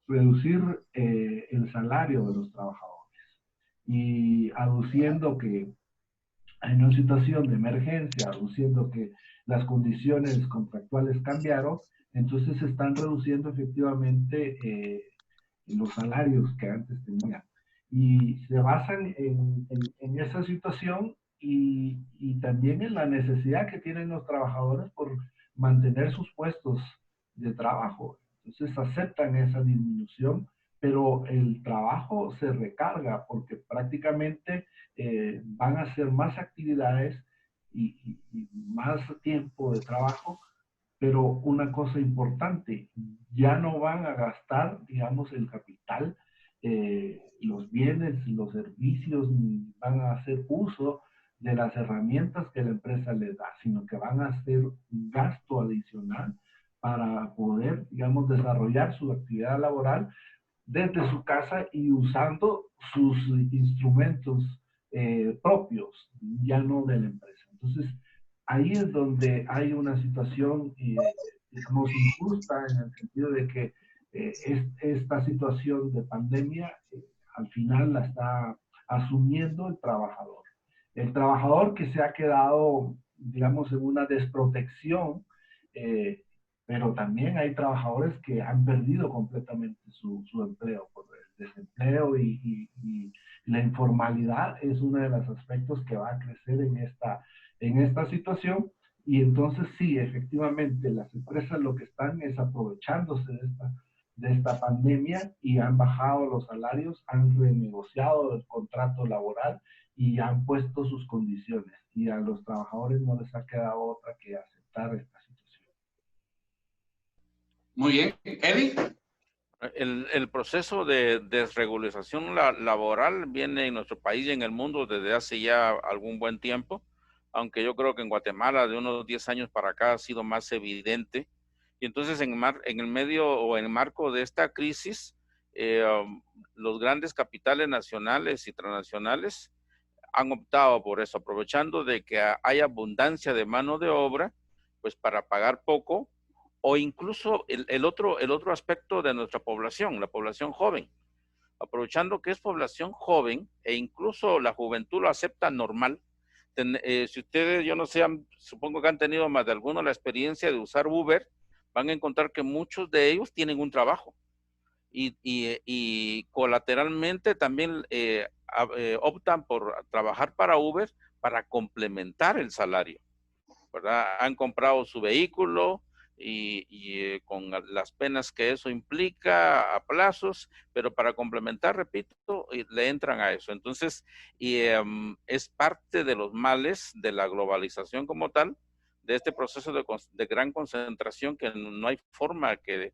reducir el salario de los trabajadores. Y aduciendo que en una situación de emergencia, aduciendo que las condiciones contractuales cambiaron, entonces se están reduciendo efectivamente los salarios que antes tenían. Y se basan en esa situación y también en la necesidad que tienen los trabajadores por mantener sus puestos de trabajo. Entonces aceptan esa disminución, pero el trabajo se recarga porque prácticamente van a hacer más actividades y más tiempo de trabajo. Pero una cosa importante, ya no van a gastar, digamos, el capital, los bienes, los servicios, ni van a hacer uso de las herramientas que la empresa les da, sino que van a hacer un gasto adicional para poder, digamos, desarrollar su actividad laboral desde su casa y usando sus instrumentos propios, ya no de la empresa. Entonces, ahí es donde hay una situación, digamos, injusta en el sentido de que esta situación de pandemia al final la está asumiendo el trabajador. El trabajador que se ha quedado, digamos, en una desprotección, pero también hay trabajadores que han perdido completamente su empleo por el desempleo y la informalidad es uno de los aspectos que va a crecer en esta situación. Y entonces sí, efectivamente, las empresas lo que están es aprovechándose de esta pandemia y han bajado los salarios, han renegociado el contrato laboral y han puesto sus condiciones. Y a los trabajadores no les ha quedado otra que aceptar esta situación. Muy bien. Eddie. El proceso de desregularización laboral viene en nuestro país y en el mundo desde hace ya algún buen tiempo, aunque yo creo que en Guatemala de unos 10 años para acá ha sido más evidente. Y entonces en el medio o en el marco de esta crisis, los grandes capitales nacionales y transnacionales han optado por eso, aprovechando de que hay abundancia de mano de obra, pues para pagar poco, o incluso el otro aspecto de nuestra población, la población joven, aprovechando que es población joven e incluso la juventud lo acepta normal. Si ustedes, yo no sé, supongo que han tenido más de alguno la experiencia de usar Uber, van a encontrar que muchos de ellos tienen un trabajo y colateralmente también optan por trabajar para Uber para complementar el salario, ¿verdad? Han comprado su vehículo, con las penas que eso implica, a plazos, pero para complementar, repito, le entran a eso. Entonces, es parte de los males de la globalización como tal, de este proceso de gran concentración que no hay forma que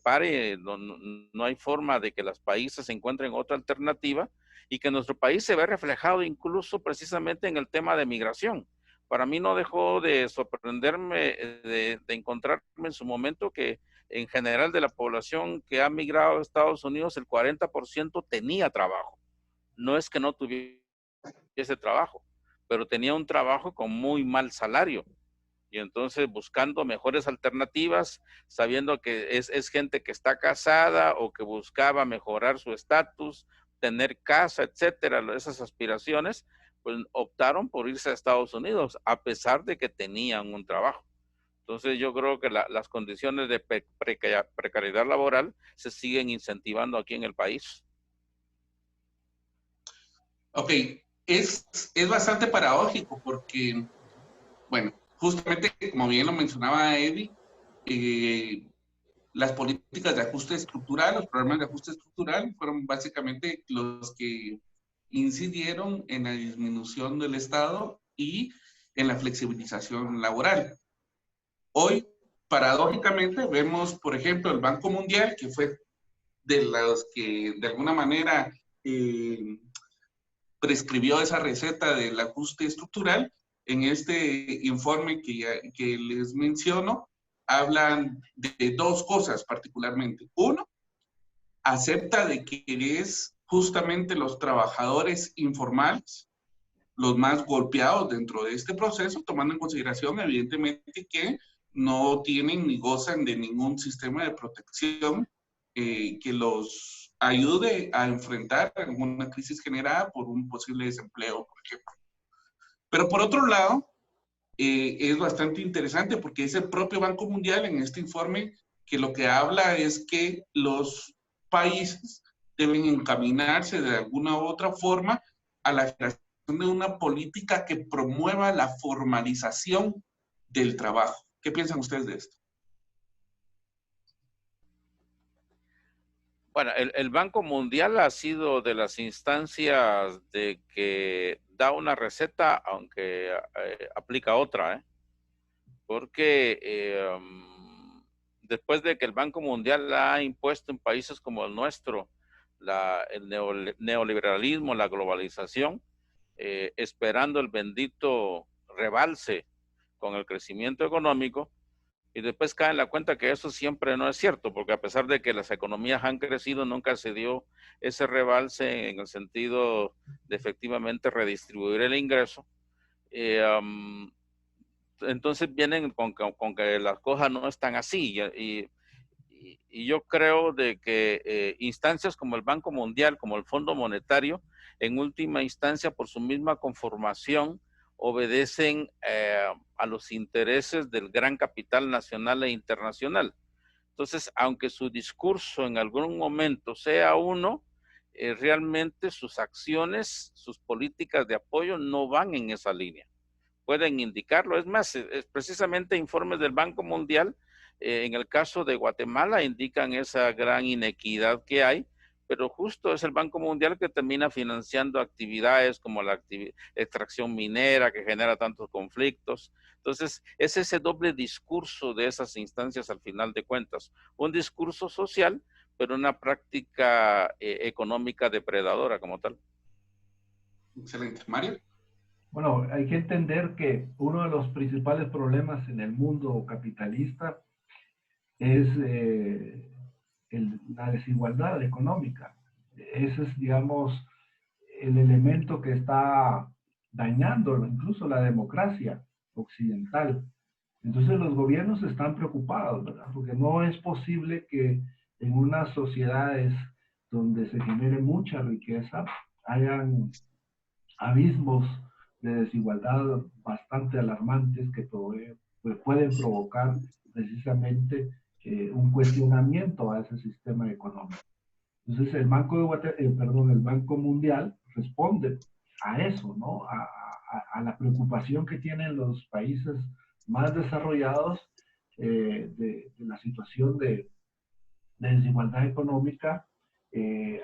pare, no hay forma de que los países encuentren otra alternativa, y que nuestro país se ve reflejado incluso precisamente en el tema de migración. Para mí no dejó de sorprenderme de encontrarme en su momento que en general de la población que ha migrado a Estados Unidos, el 40% tenía trabajo. No es que no tuviese trabajo, pero tenía un trabajo con muy mal salario. Y entonces buscando mejores alternativas, sabiendo que es gente que está casada o que buscaba mejorar su estatus, tener casa, etcétera, esas aspiraciones, pues optaron por irse a Estados Unidos, a pesar de que tenían un trabajo. Entonces yo creo que las condiciones de precariedad laboral se siguen incentivando aquí en el país. Ok, es bastante paradójico porque, bueno, justamente como bien lo mencionaba Eddie, las políticas de ajuste estructural, los programas de ajuste estructural fueron básicamente los que incidieron en la disminución del Estado y en la flexibilización laboral. Hoy, paradójicamente, vemos, por ejemplo, el Banco Mundial, que fue de los que de alguna manera prescribió esa receta del ajuste estructural. En este informe que les menciono, hablan de dos cosas particularmente. Uno, acepta de que es justamente los trabajadores informales los más golpeados dentro de este proceso, tomando en consideración evidentemente que no tienen ni gozan de ningún sistema de protección que los ayude a enfrentar alguna crisis generada por un posible desempleo, por ejemplo. Pero por otro lado, es bastante interesante porque es el propio Banco Mundial en este informe que lo que habla es que los países deben encaminarse de alguna u otra forma a la creación de una política que promueva la formalización del trabajo. ¿Qué piensan ustedes de esto? Bueno, el Banco Mundial ha sido de las instancias de que da una receta, aunque aplica otra, porque después de que el Banco Mundial la ha impuesto en países como el nuestro, el neoliberalismo, la globalización, esperando el bendito rebalse con el crecimiento económico, y después cae en la cuenta que eso siempre no es cierto, porque a pesar de que las economías han crecido, nunca se dio ese rebalse en el sentido de efectivamente redistribuir el ingreso. Entonces vienen con que las cosas no están así, y yo creo de que instancias como el Banco Mundial, como el Fondo Monetario, en última instancia por su misma conformación, obedecen a los intereses del gran capital nacional e internacional. Entonces, aunque su discurso en algún momento sea uno, realmente sus acciones, sus políticas de apoyo no van en esa línea. Pueden indicarlo. Es más, es precisamente informes del Banco Mundial, en el caso de Guatemala, indican esa gran inequidad que hay, pero justo es el Banco Mundial que termina financiando actividades como la extracción minera que genera tantos conflictos. Entonces, es ese doble discurso de esas instancias al final de cuentas. Un discurso social, pero una práctica económica depredadora como tal. Excelente. Mario. Bueno, hay que entender que uno de los principales problemas en el mundo capitalista es la desigualdad económica. Ese es, digamos, el elemento que está dañando incluso la democracia occidental. Entonces los gobiernos están preocupados, ¿verdad? Porque no es posible que en unas sociedades donde se genere mucha riqueza hayan abismos de desigualdad bastante alarmantes que pueden provocar precisamente un cuestionamiento a ese sistema económico. Entonces el Banco Mundial responde a eso, ¿no? A la preocupación que tienen los países más desarrollados de la situación de desigualdad económica,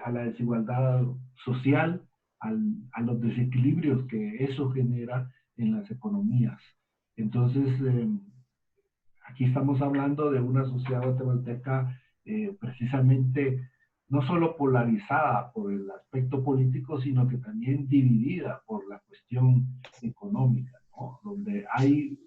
a la desigualdad social, a los desequilibrios que eso genera en las economías. Entonces, aquí estamos hablando de una sociedad guatemalteca precisamente no solo polarizada por el aspecto político, sino que también dividida por la cuestión económica, ¿no? Donde hay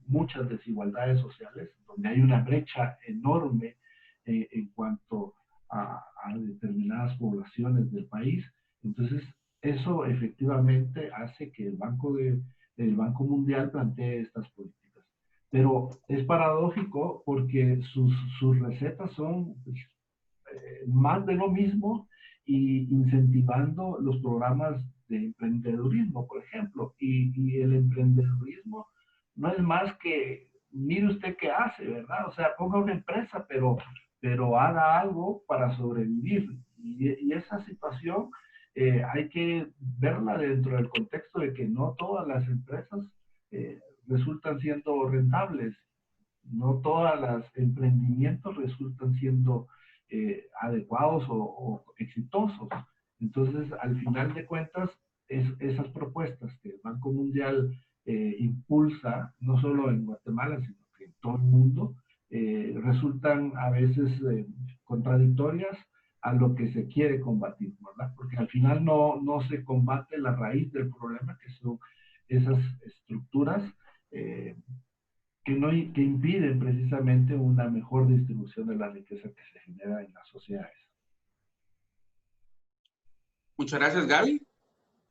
muchas desigualdades sociales, donde hay una brecha enorme en cuanto a determinadas poblaciones del país. Entonces, eso efectivamente hace que el Banco Mundial plantee estas políticas. Pero es paradójico porque sus recetas son más de lo mismo y incentivando los programas de emprendedurismo, por ejemplo. Y el emprendedurismo no es más que, mire usted qué hace, ¿verdad? O sea, ponga una empresa, pero haga algo para sobrevivir. Y esa situación hay que verla dentro del contexto de que no todas las empresas resultan siendo rentables, no todos los emprendimientos resultan siendo adecuados o exitosos. Entonces, al final de cuentas, esas propuestas que el Banco Mundial impulsa, no solo en Guatemala, sino que en todo el mundo, resultan a veces contradictorias a lo que se quiere combatir, ¿verdad? Porque al final no se combate la raíz del problema, que son esas estructuras que impiden precisamente una mejor distribución de la riqueza que se genera en las sociedades. Muchas gracias, Gaby.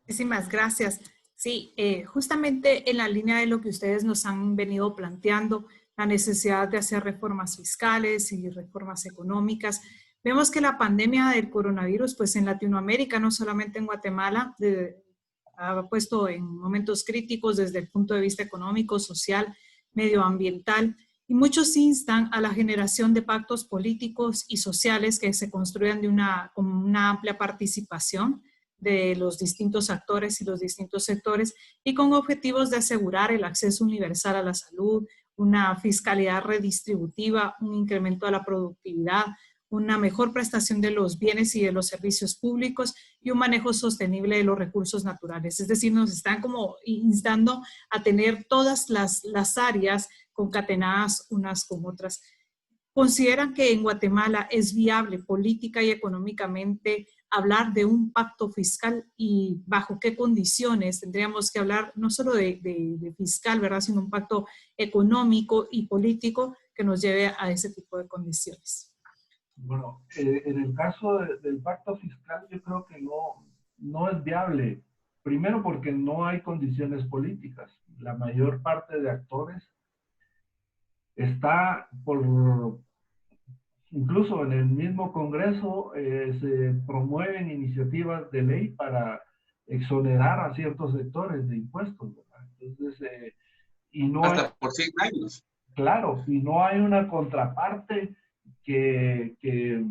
Muchísimas gracias. Sí, justamente en la línea de lo que ustedes nos han venido planteando, la necesidad de hacer reformas fiscales y reformas económicas. Vemos que la pandemia del coronavirus, pues en Latinoamérica, no solamente en Guatemala, ha puesto en momentos críticos desde el punto de vista económico, social, medioambiental, y muchos instan a la generación de pactos políticos y sociales que se construyan con una amplia participación de los distintos actores y los distintos sectores y con objetivos de asegurar el acceso universal a la salud, una fiscalidad redistributiva, un incremento de la productividad, una mejor prestación de los bienes y de los servicios públicos y un manejo sostenible de los recursos naturales. Es decir, nos están como instando a tener todas las áreas concatenadas unas con otras. ¿Consideran que en Guatemala es viable política y económicamente hablar de un pacto fiscal y bajo qué condiciones tendríamos que hablar no solo de fiscal, ¿verdad?, sino un pacto económico y político que nos lleve a ese tipo de condiciones? Bueno, en el caso del pacto fiscal yo creo que no es viable. Primero porque no hay condiciones políticas. La mayor parte de actores está incluso en el mismo Congreso se promueven iniciativas de ley para exonerar a ciertos sectores de impuestos, ¿verdad? Entonces, y no hasta por 100 años. Claro, y no hay una contraparte que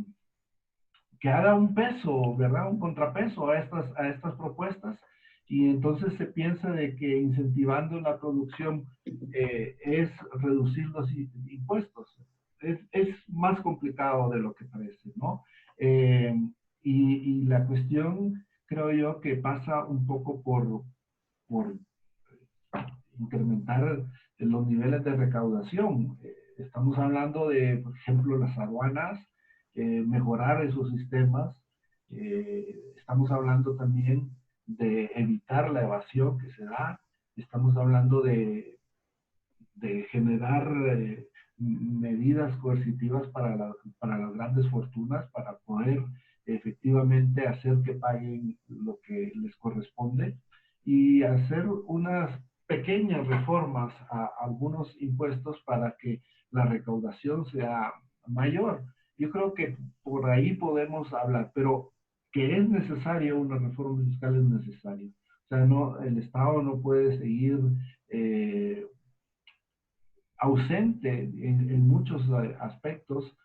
haga un peso, ¿verdad? Un contrapeso a estas propuestas. Y entonces se piensa de que incentivando la producción es reducir los impuestos. Es más complicado de lo que parece, ¿no? Y la cuestión, creo yo, que pasa un poco por incrementar los niveles de recaudación. Estamos hablando de, por ejemplo, las aduanas, mejorar esos sistemas. Estamos hablando también de evitar la evasión que se da. Estamos hablando de generar medidas coercitivas para las grandes fortunas, para poder efectivamente hacer que paguen lo que les corresponde y hacer unas pequeñas reformas a algunos impuestos para que la recaudación sea mayor. Yo creo que por ahí podemos hablar, pero que es necesario una reforma fiscal es necesario. O sea, el Estado no puede seguir ausente en muchos aspectos,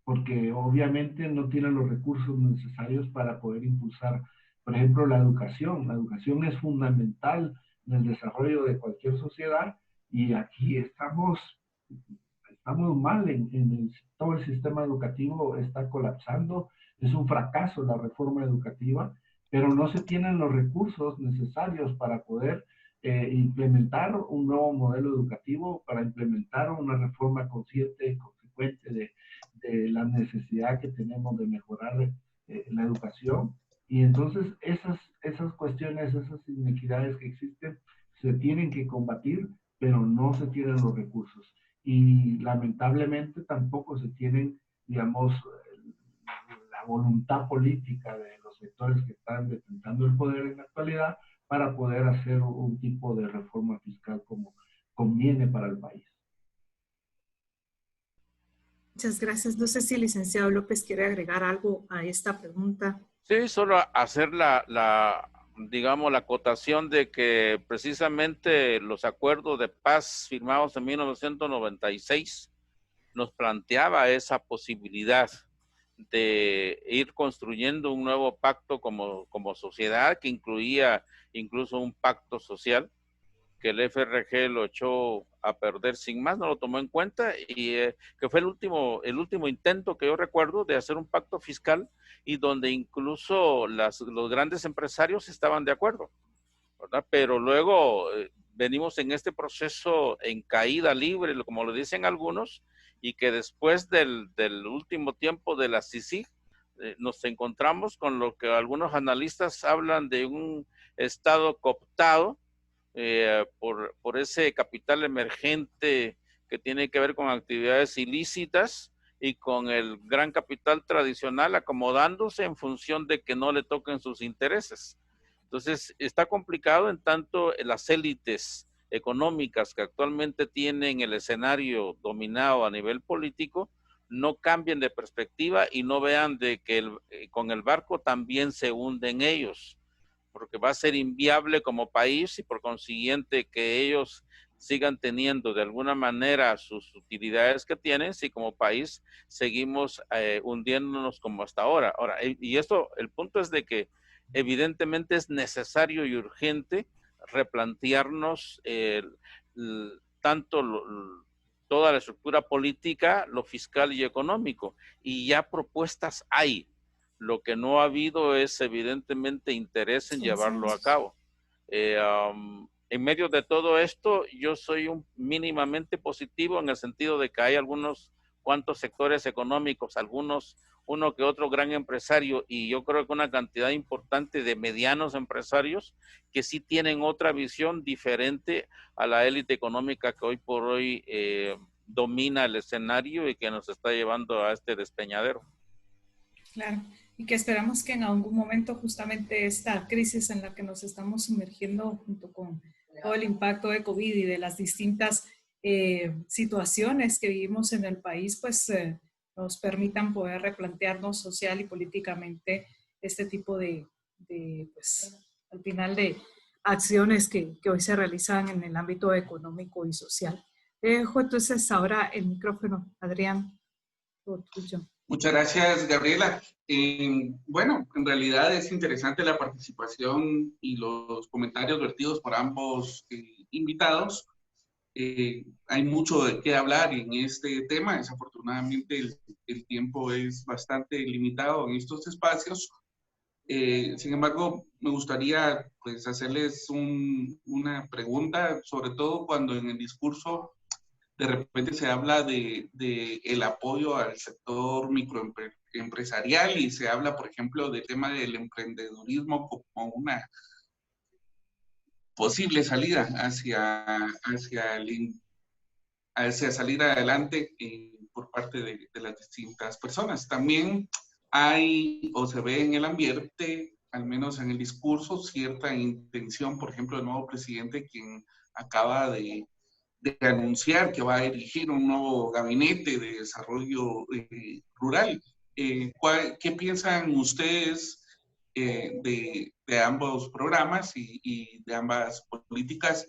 porque obviamente no tiene los recursos necesarios para poder impulsar, por ejemplo, la educación. La educación es fundamental en el desarrollo de cualquier sociedad y aquí estamos estamos mal todo el sistema educativo está colapsando, es un fracaso la reforma educativa, pero no se tienen los recursos necesarios para poder implementar un nuevo modelo educativo, para implementar una reforma consciente y consecuente de la necesidad que tenemos de mejorar la educación. Y entonces esas cuestiones, esas inequidades que existen, se tienen que combatir, pero no se tienen los recursos. Y lamentablemente tampoco se tienen, digamos, la voluntad política de los sectores que están detentando el poder en la actualidad para poder hacer un tipo de reforma fiscal como conviene para el país. Muchas gracias. No sé si el licenciado López quiere agregar algo a esta pregunta. Sí, solo hacer digamos, la acotación de que precisamente los acuerdos de paz firmados en 1996 nos planteaba esa posibilidad de ir construyendo un nuevo pacto como sociedad, que incluía incluso un pacto social, que el FRG lo echó a perder sin más, no lo tomó en cuenta, y que fue el último intento que yo recuerdo de hacer un pacto fiscal, y donde incluso los grandes empresarios estaban de acuerdo, ¿verdad? Pero luego venimos en este proceso en caída libre, como lo dicen algunos, y que después del último tiempo de la CICIG, nos encontramos con lo que algunos analistas hablan de un Estado cooptado por ese capital emergente que tiene que ver con actividades ilícitas y con el gran capital tradicional acomodándose en función de que no le toquen sus intereses. Entonces, está complicado en tanto las élites económicas que actualmente tienen el escenario dominado a nivel político no cambien de perspectiva y no vean de que con el barco también se hunden ellos, porque va a ser inviable como país y por consiguiente que ellos sigan teniendo de alguna manera sus utilidades que tienen si como país seguimos hundiéndonos como hasta ahora. Ahora, y esto, el punto es de que evidentemente es necesario y urgente replantearnos tanto toda la estructura política, lo fiscal y económico, y ya propuestas hay. Lo que no ha habido es evidentemente interés en llevarlo a cabo. En medio de todo esto, yo soy mínimamente positivo en el sentido de que hay algunos cuantos sectores económicos, uno que otro gran empresario, y yo creo que una cantidad importante de medianos empresarios que sí tienen otra visión diferente a la élite económica que hoy por hoy domina el escenario y que nos está llevando a este despeñadero. Claro, y que esperamos que en algún momento justamente esta crisis en la que nos estamos sumergiendo junto con todo el impacto de COVID y de las distintas situaciones que vivimos en el país, pues nos permitan poder replantearnos social y políticamente este tipo pues, al final de acciones que hoy se realizan en el ámbito económico y social. Dejo entonces ahora el micrófono, Adrián, todo tuyo. Muchas gracias, Gabriela. Bueno, en realidad es interesante la participación y los comentarios vertidos por ambos invitados. Hay mucho de qué hablar en este tema. Desafortunadamente el tiempo es bastante limitado en estos espacios. Sin embargo, me gustaría pues, hacerles una pregunta, sobre todo cuando en el discurso de repente se habla de el apoyo al sector microempresarial y se habla, por ejemplo, del tema del emprendedurismo como una posible salida hacia salir adelante por parte de las distintas personas. También hay o se ve en el ambiente, al menos en el discurso, cierta intención, por ejemplo, del nuevo presidente, quien acaba de anunciar que va a dirigir un nuevo gabinete de desarrollo rural. ¿Qué piensan ustedes de ambos programas y de ambas políticas?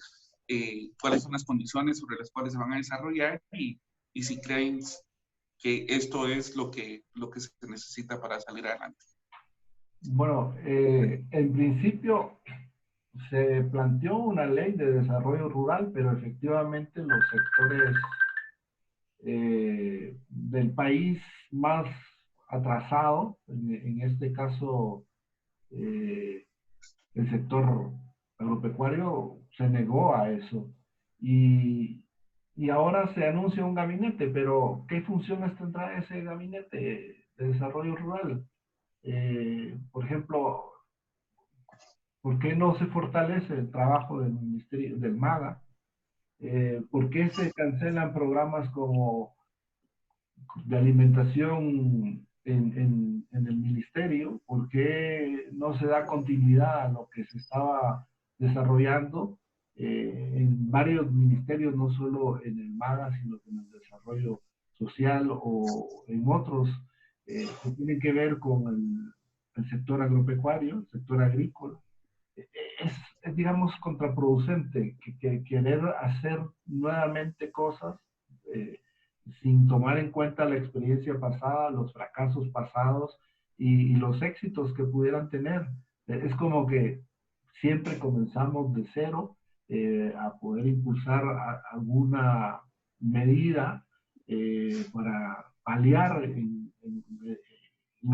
¿Cuáles son las condiciones sobre las cuales se van a desarrollar y si creen que esto es lo que se necesita para salir adelante? Bueno, en principio se planteó una ley de desarrollo rural, pero efectivamente los sectores del país más atrasado, en este caso el sector agropecuario se negó a eso. Y, y ahora se anuncia un gabinete, pero ¿qué funciones tendrá ese gabinete de desarrollo rural? Por ejemplo, ¿por qué no se fortalece el trabajo del ministerio, del MAGA? ¿Por qué se cancelan programas como de alimentación en el ministerio? ¿Por qué no se da continuidad a lo que se estaba desarrollando en varios ministerios, no solo en el MAGA, sino en el desarrollo social o en otros que tienen que ver con el sector agropecuario, el sector agrícola? Digamos, contraproducente que querer hacer nuevamente cosas eh, sin tomar en cuenta la experiencia pasada, los fracasos pasados y los éxitos que pudieran tener. Es como que siempre comenzamos de cero a poder impulsar alguna medida para paliar en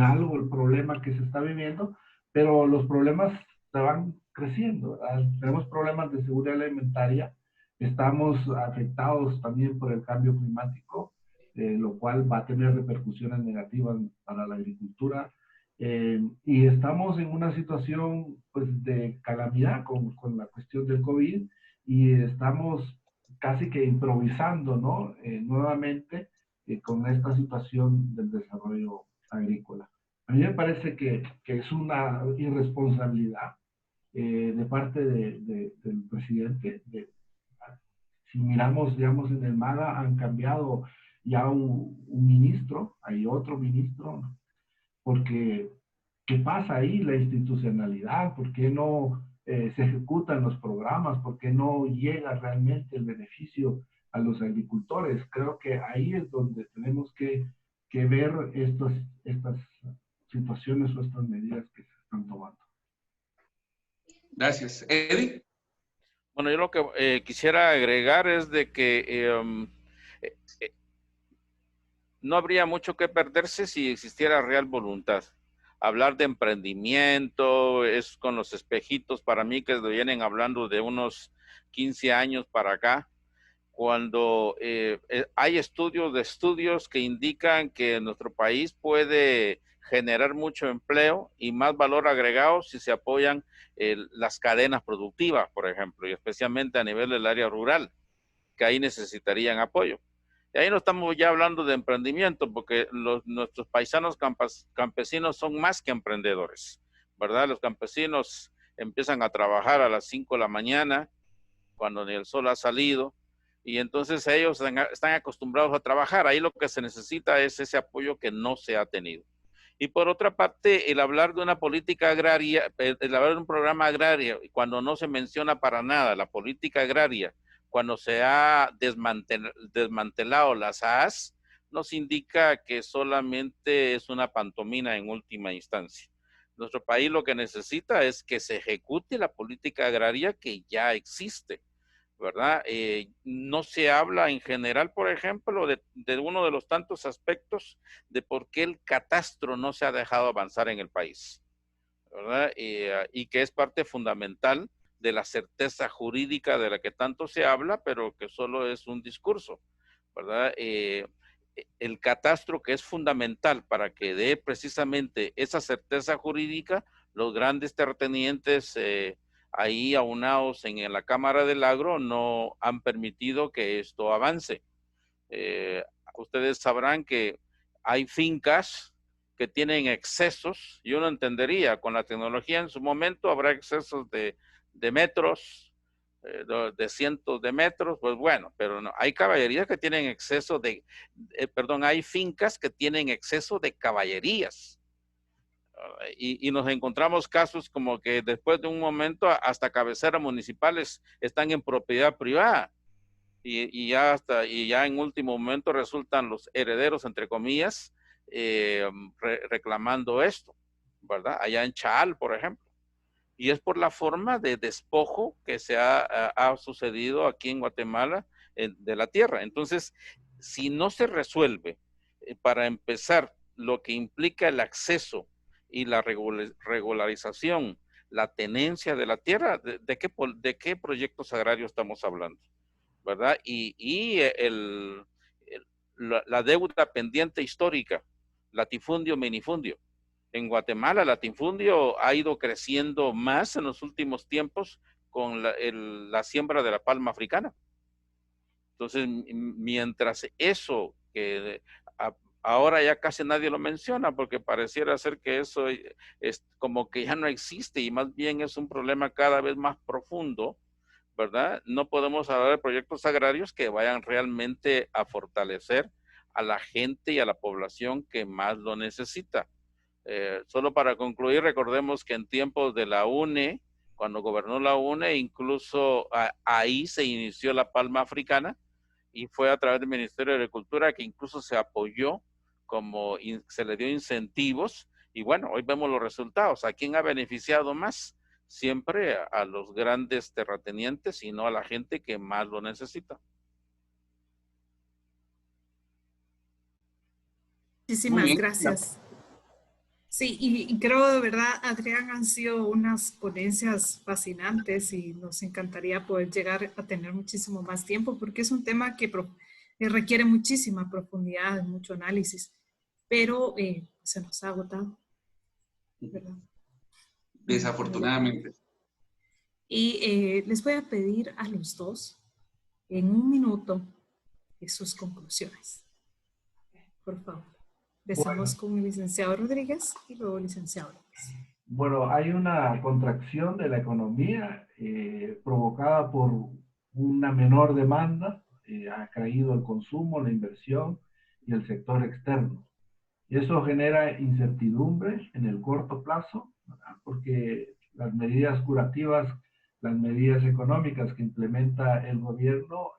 algo el problema que se está viviendo, pero los problemas se van creciendo, ¿verdad? Tenemos problemas de seguridad alimentaria, estamos afectados también por el cambio climático, lo cual va a tener repercusiones negativas para la agricultura, y estamos en una situación pues, de calamidad con la cuestión del COVID y estamos casi que improvisando, ¿no? Nuevamente con esta situación del desarrollo agrícola. A mí me parece que es una irresponsabilidad de parte del presidente. Si miramos, digamos, en el MAGA han cambiado ya un ministro, hay otro ministro, ¿no? Porque ¿qué pasa ahí? La institucionalidad, ¿por qué no se ejecutan los programas? ¿Por qué no llega realmente el beneficio a los agricultores? Creo que ahí es donde tenemos que ver estas situaciones o estas medidas que se están tomando. Gracias. Eddie. Bueno, yo lo que quisiera agregar es de que no habría mucho que perderse si existiera real voluntad. Hablar de emprendimiento es con los espejitos para mí que vienen hablando de unos 15 años para acá, cuando hay estudios que indican que nuestro país puede generar mucho empleo y más valor agregado si se apoyan las cadenas productivas, por ejemplo, y especialmente a nivel del área rural, que ahí necesitarían apoyo. Y ahí no estamos ya hablando de emprendimiento, porque nuestros paisanos campesinos son más que emprendedores, ¿verdad? Los campesinos empiezan a trabajar a las 5 de la mañana, cuando ni el sol ha salido, y entonces ellos están acostumbrados a trabajar. Ahí lo que se necesita es ese apoyo que no se ha tenido. Y por otra parte, el hablar de una política agraria, el hablar de un programa agrario, cuando no se menciona para nada la política agraria, cuando se ha desmantelado las AAS, nos indica que solamente es una pantomima en última instancia. Nuestro país lo que necesita es que se ejecute la política agraria que ya existe, ¿verdad? No se habla en general, por ejemplo, de uno de los tantos aspectos de por qué el catastro no se ha dejado avanzar en el país, ¿verdad? Y que es parte fundamental de la certeza jurídica de la que tanto se habla, pero que solo es un discurso, ¿verdad? El catastro, que es fundamental para que dé precisamente esa certeza jurídica, los grandes terratenientes ahí aunados en la Cámara del Agro no han permitido que esto avance. Ustedes sabrán que hay fincas que tienen excesos, yo no entendería, con la tecnología en su momento habrá excesos de metros, de cientos de metros, pues bueno, pero no, hay caballerías que tienen exceso hay fincas que tienen exceso de caballerías. Y nos encontramos casos como que después de un momento hasta cabeceras municipales están en propiedad privada y ya en último momento resultan los herederos, entre comillas, reclamando esto, ¿verdad? Allá en Chaal, por ejemplo. Y es por la forma de despojo que ha sucedido aquí en Guatemala de la tierra. Entonces, si no se resuelve, para empezar, lo que implica el acceso y la regularización, la tenencia de la tierra, ¿de qué proyectos agrarios estamos hablando? ¿Verdad? Y la deuda pendiente histórica, latifundio, minifundio. En Guatemala, el latifundio ha ido creciendo más en los últimos tiempos con la siembra de la palma africana. Entonces, mientras eso, que ahora ya casi nadie lo menciona, porque pareciera ser que eso es como que ya no existe y más bien es un problema cada vez más profundo, ¿verdad? No podemos hablar de proyectos agrarios que vayan realmente a fortalecer a la gente y a la población que más lo necesita. Solo para concluir, recordemos que en tiempos de la UNE, cuando gobernó la UNE, incluso ahí se inició la palma africana y fue a través del Ministerio de Agricultura que incluso se apoyó, como se le dio incentivos y bueno, hoy vemos los resultados. ¿A quién ha beneficiado más? Siempre a los grandes terratenientes y no a la gente que más lo necesita. Muchísimas gracias. Sí, y creo de verdad, Adrián, han sido unas ponencias fascinantes y nos encantaría poder llegar a tener muchísimo más tiempo porque es un tema que requiere muchísima profundidad, mucho análisis, pero se nos ha agotado, ¿verdad? Desafortunadamente. Y les voy a pedir a los dos, en un minuto, sus conclusiones. Por favor. Empezamos con el licenciado Rodríguez y luego el licenciado López. Bueno, hay una contracción de la economía provocada por una menor demanda. Ha caído el consumo, la inversión y el sector externo. Y eso genera incertidumbre en el corto plazo, ¿verdad? Porque las medidas curativas, las medidas económicas que implementa el gobierno,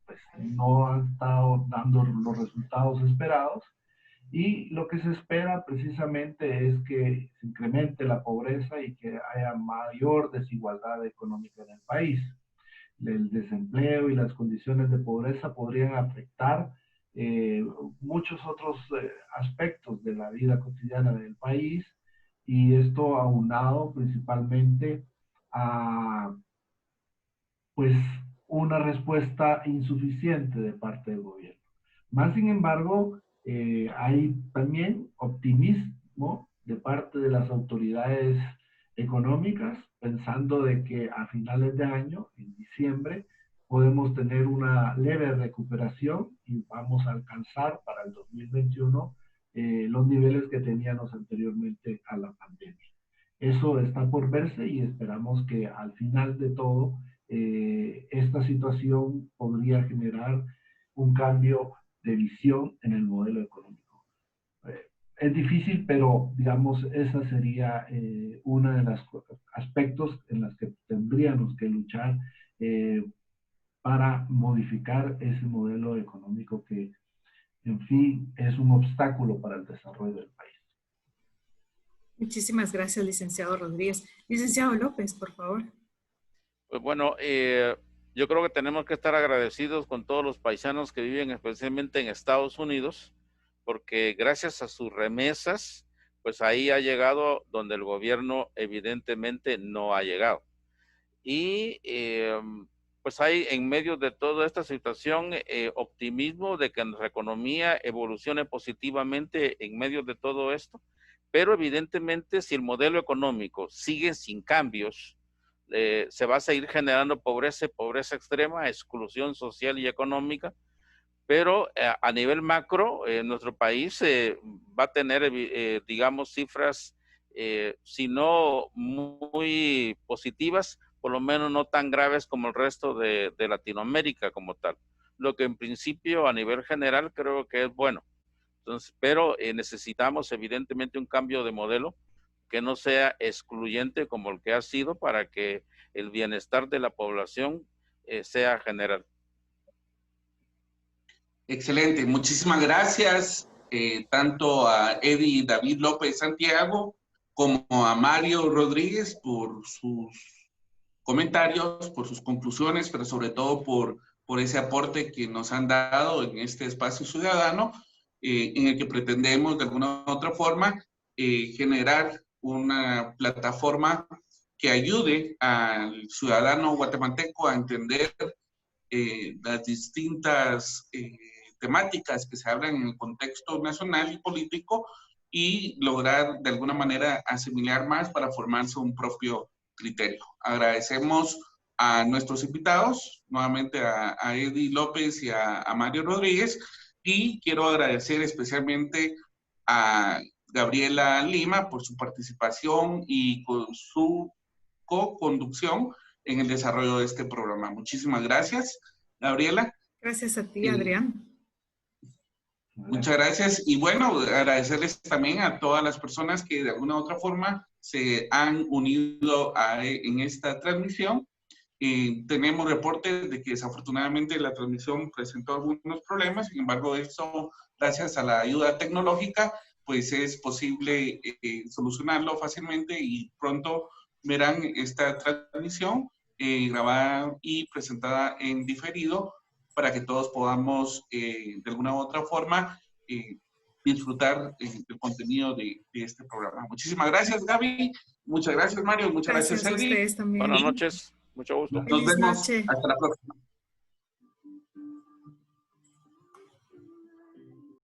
pues no han estado dando los resultados esperados. Y lo que se espera precisamente es que se incremente la pobreza y que haya mayor desigualdad económica en el país. El desempleo y las condiciones de pobreza podrían afectar muchos otros aspectos de la vida cotidiana del país, y esto aunado principalmente a pues una respuesta insuficiente de parte del gobierno. Más sin embargo, hay también optimismo de parte de las autoridades económicas, pensando de que a finales de año, en diciembre, podemos tener una leve recuperación y vamos a alcanzar para el 2021 los niveles que teníamos anteriormente a la pandemia. Eso está por verse y esperamos que al final de todo esta situación podría generar un cambio de visión en el modelo económico. Es difícil, pero digamos, esa sería uno de los aspectos en los que tendríamos que luchar para modificar ese modelo económico que, en fin, es un obstáculo para el desarrollo del país. Muchísimas gracias, licenciado Rodríguez. Licenciado López, por favor. Pues bueno, yo creo que tenemos que estar agradecidos con todos los paisanos que viven especialmente en Estados Unidos, porque gracias a sus remesas, pues ahí ha llegado donde el gobierno evidentemente no ha llegado. Y pues hay en medio de toda esta situación optimismo de que nuestra economía evolucione positivamente en medio de todo esto, pero evidentemente si el modelo económico sigue sin cambios, se va a seguir generando pobreza extrema, exclusión social y económica, pero a nivel macro, nuestro país va a tener, digamos, cifras, si no muy positivas, por lo menos no tan graves como el resto de Latinoamérica como tal. Lo que en principio a nivel general creo que es bueno. Entonces, pero necesitamos evidentemente un cambio de modelo que no sea excluyente como el que ha sido para que el bienestar de la población sea general. Excelente, muchísimas gracias tanto a Eddie David López Santiago como a Mario Rodríguez por sus comentarios, por sus conclusiones, pero sobre todo por por ese aporte que nos han dado en este espacio ciudadano, en el que pretendemos de alguna u otra forma generar una plataforma que ayude al ciudadano guatemalteco a entender las distintas temáticas que se hablan en el contexto nacional y político y lograr de alguna manera asimilar más para formarse un propio criterio. Agradecemos a nuestros invitados, nuevamente a Eddie López y a Mario Rodríguez, y quiero agradecer especialmente a Gabriela Lima por su participación y con su co-conducción en el desarrollo de este programa. Muchísimas gracias, Gabriela. Gracias a ti, Adrián. Muchas gracias. Y bueno, agradecerles también a todas las personas que de alguna u otra forma se han unido en esta transmisión. Tenemos reportes de que desafortunadamente la transmisión presentó algunos problemas, sin embargo, eso, gracias a la ayuda tecnológica, pues es posible solucionarlo fácilmente y pronto verán esta transmisión grabada y presentada en diferido para que todos podamos de alguna u otra forma disfrutar del contenido de este programa. Muchísimas gracias, Gaby. Muchas gracias, Mario. Muchas gracias, a Eddie. ustedes también. Buenas noches. Mucho gusto. Nos vemos. noche. Hasta la próxima.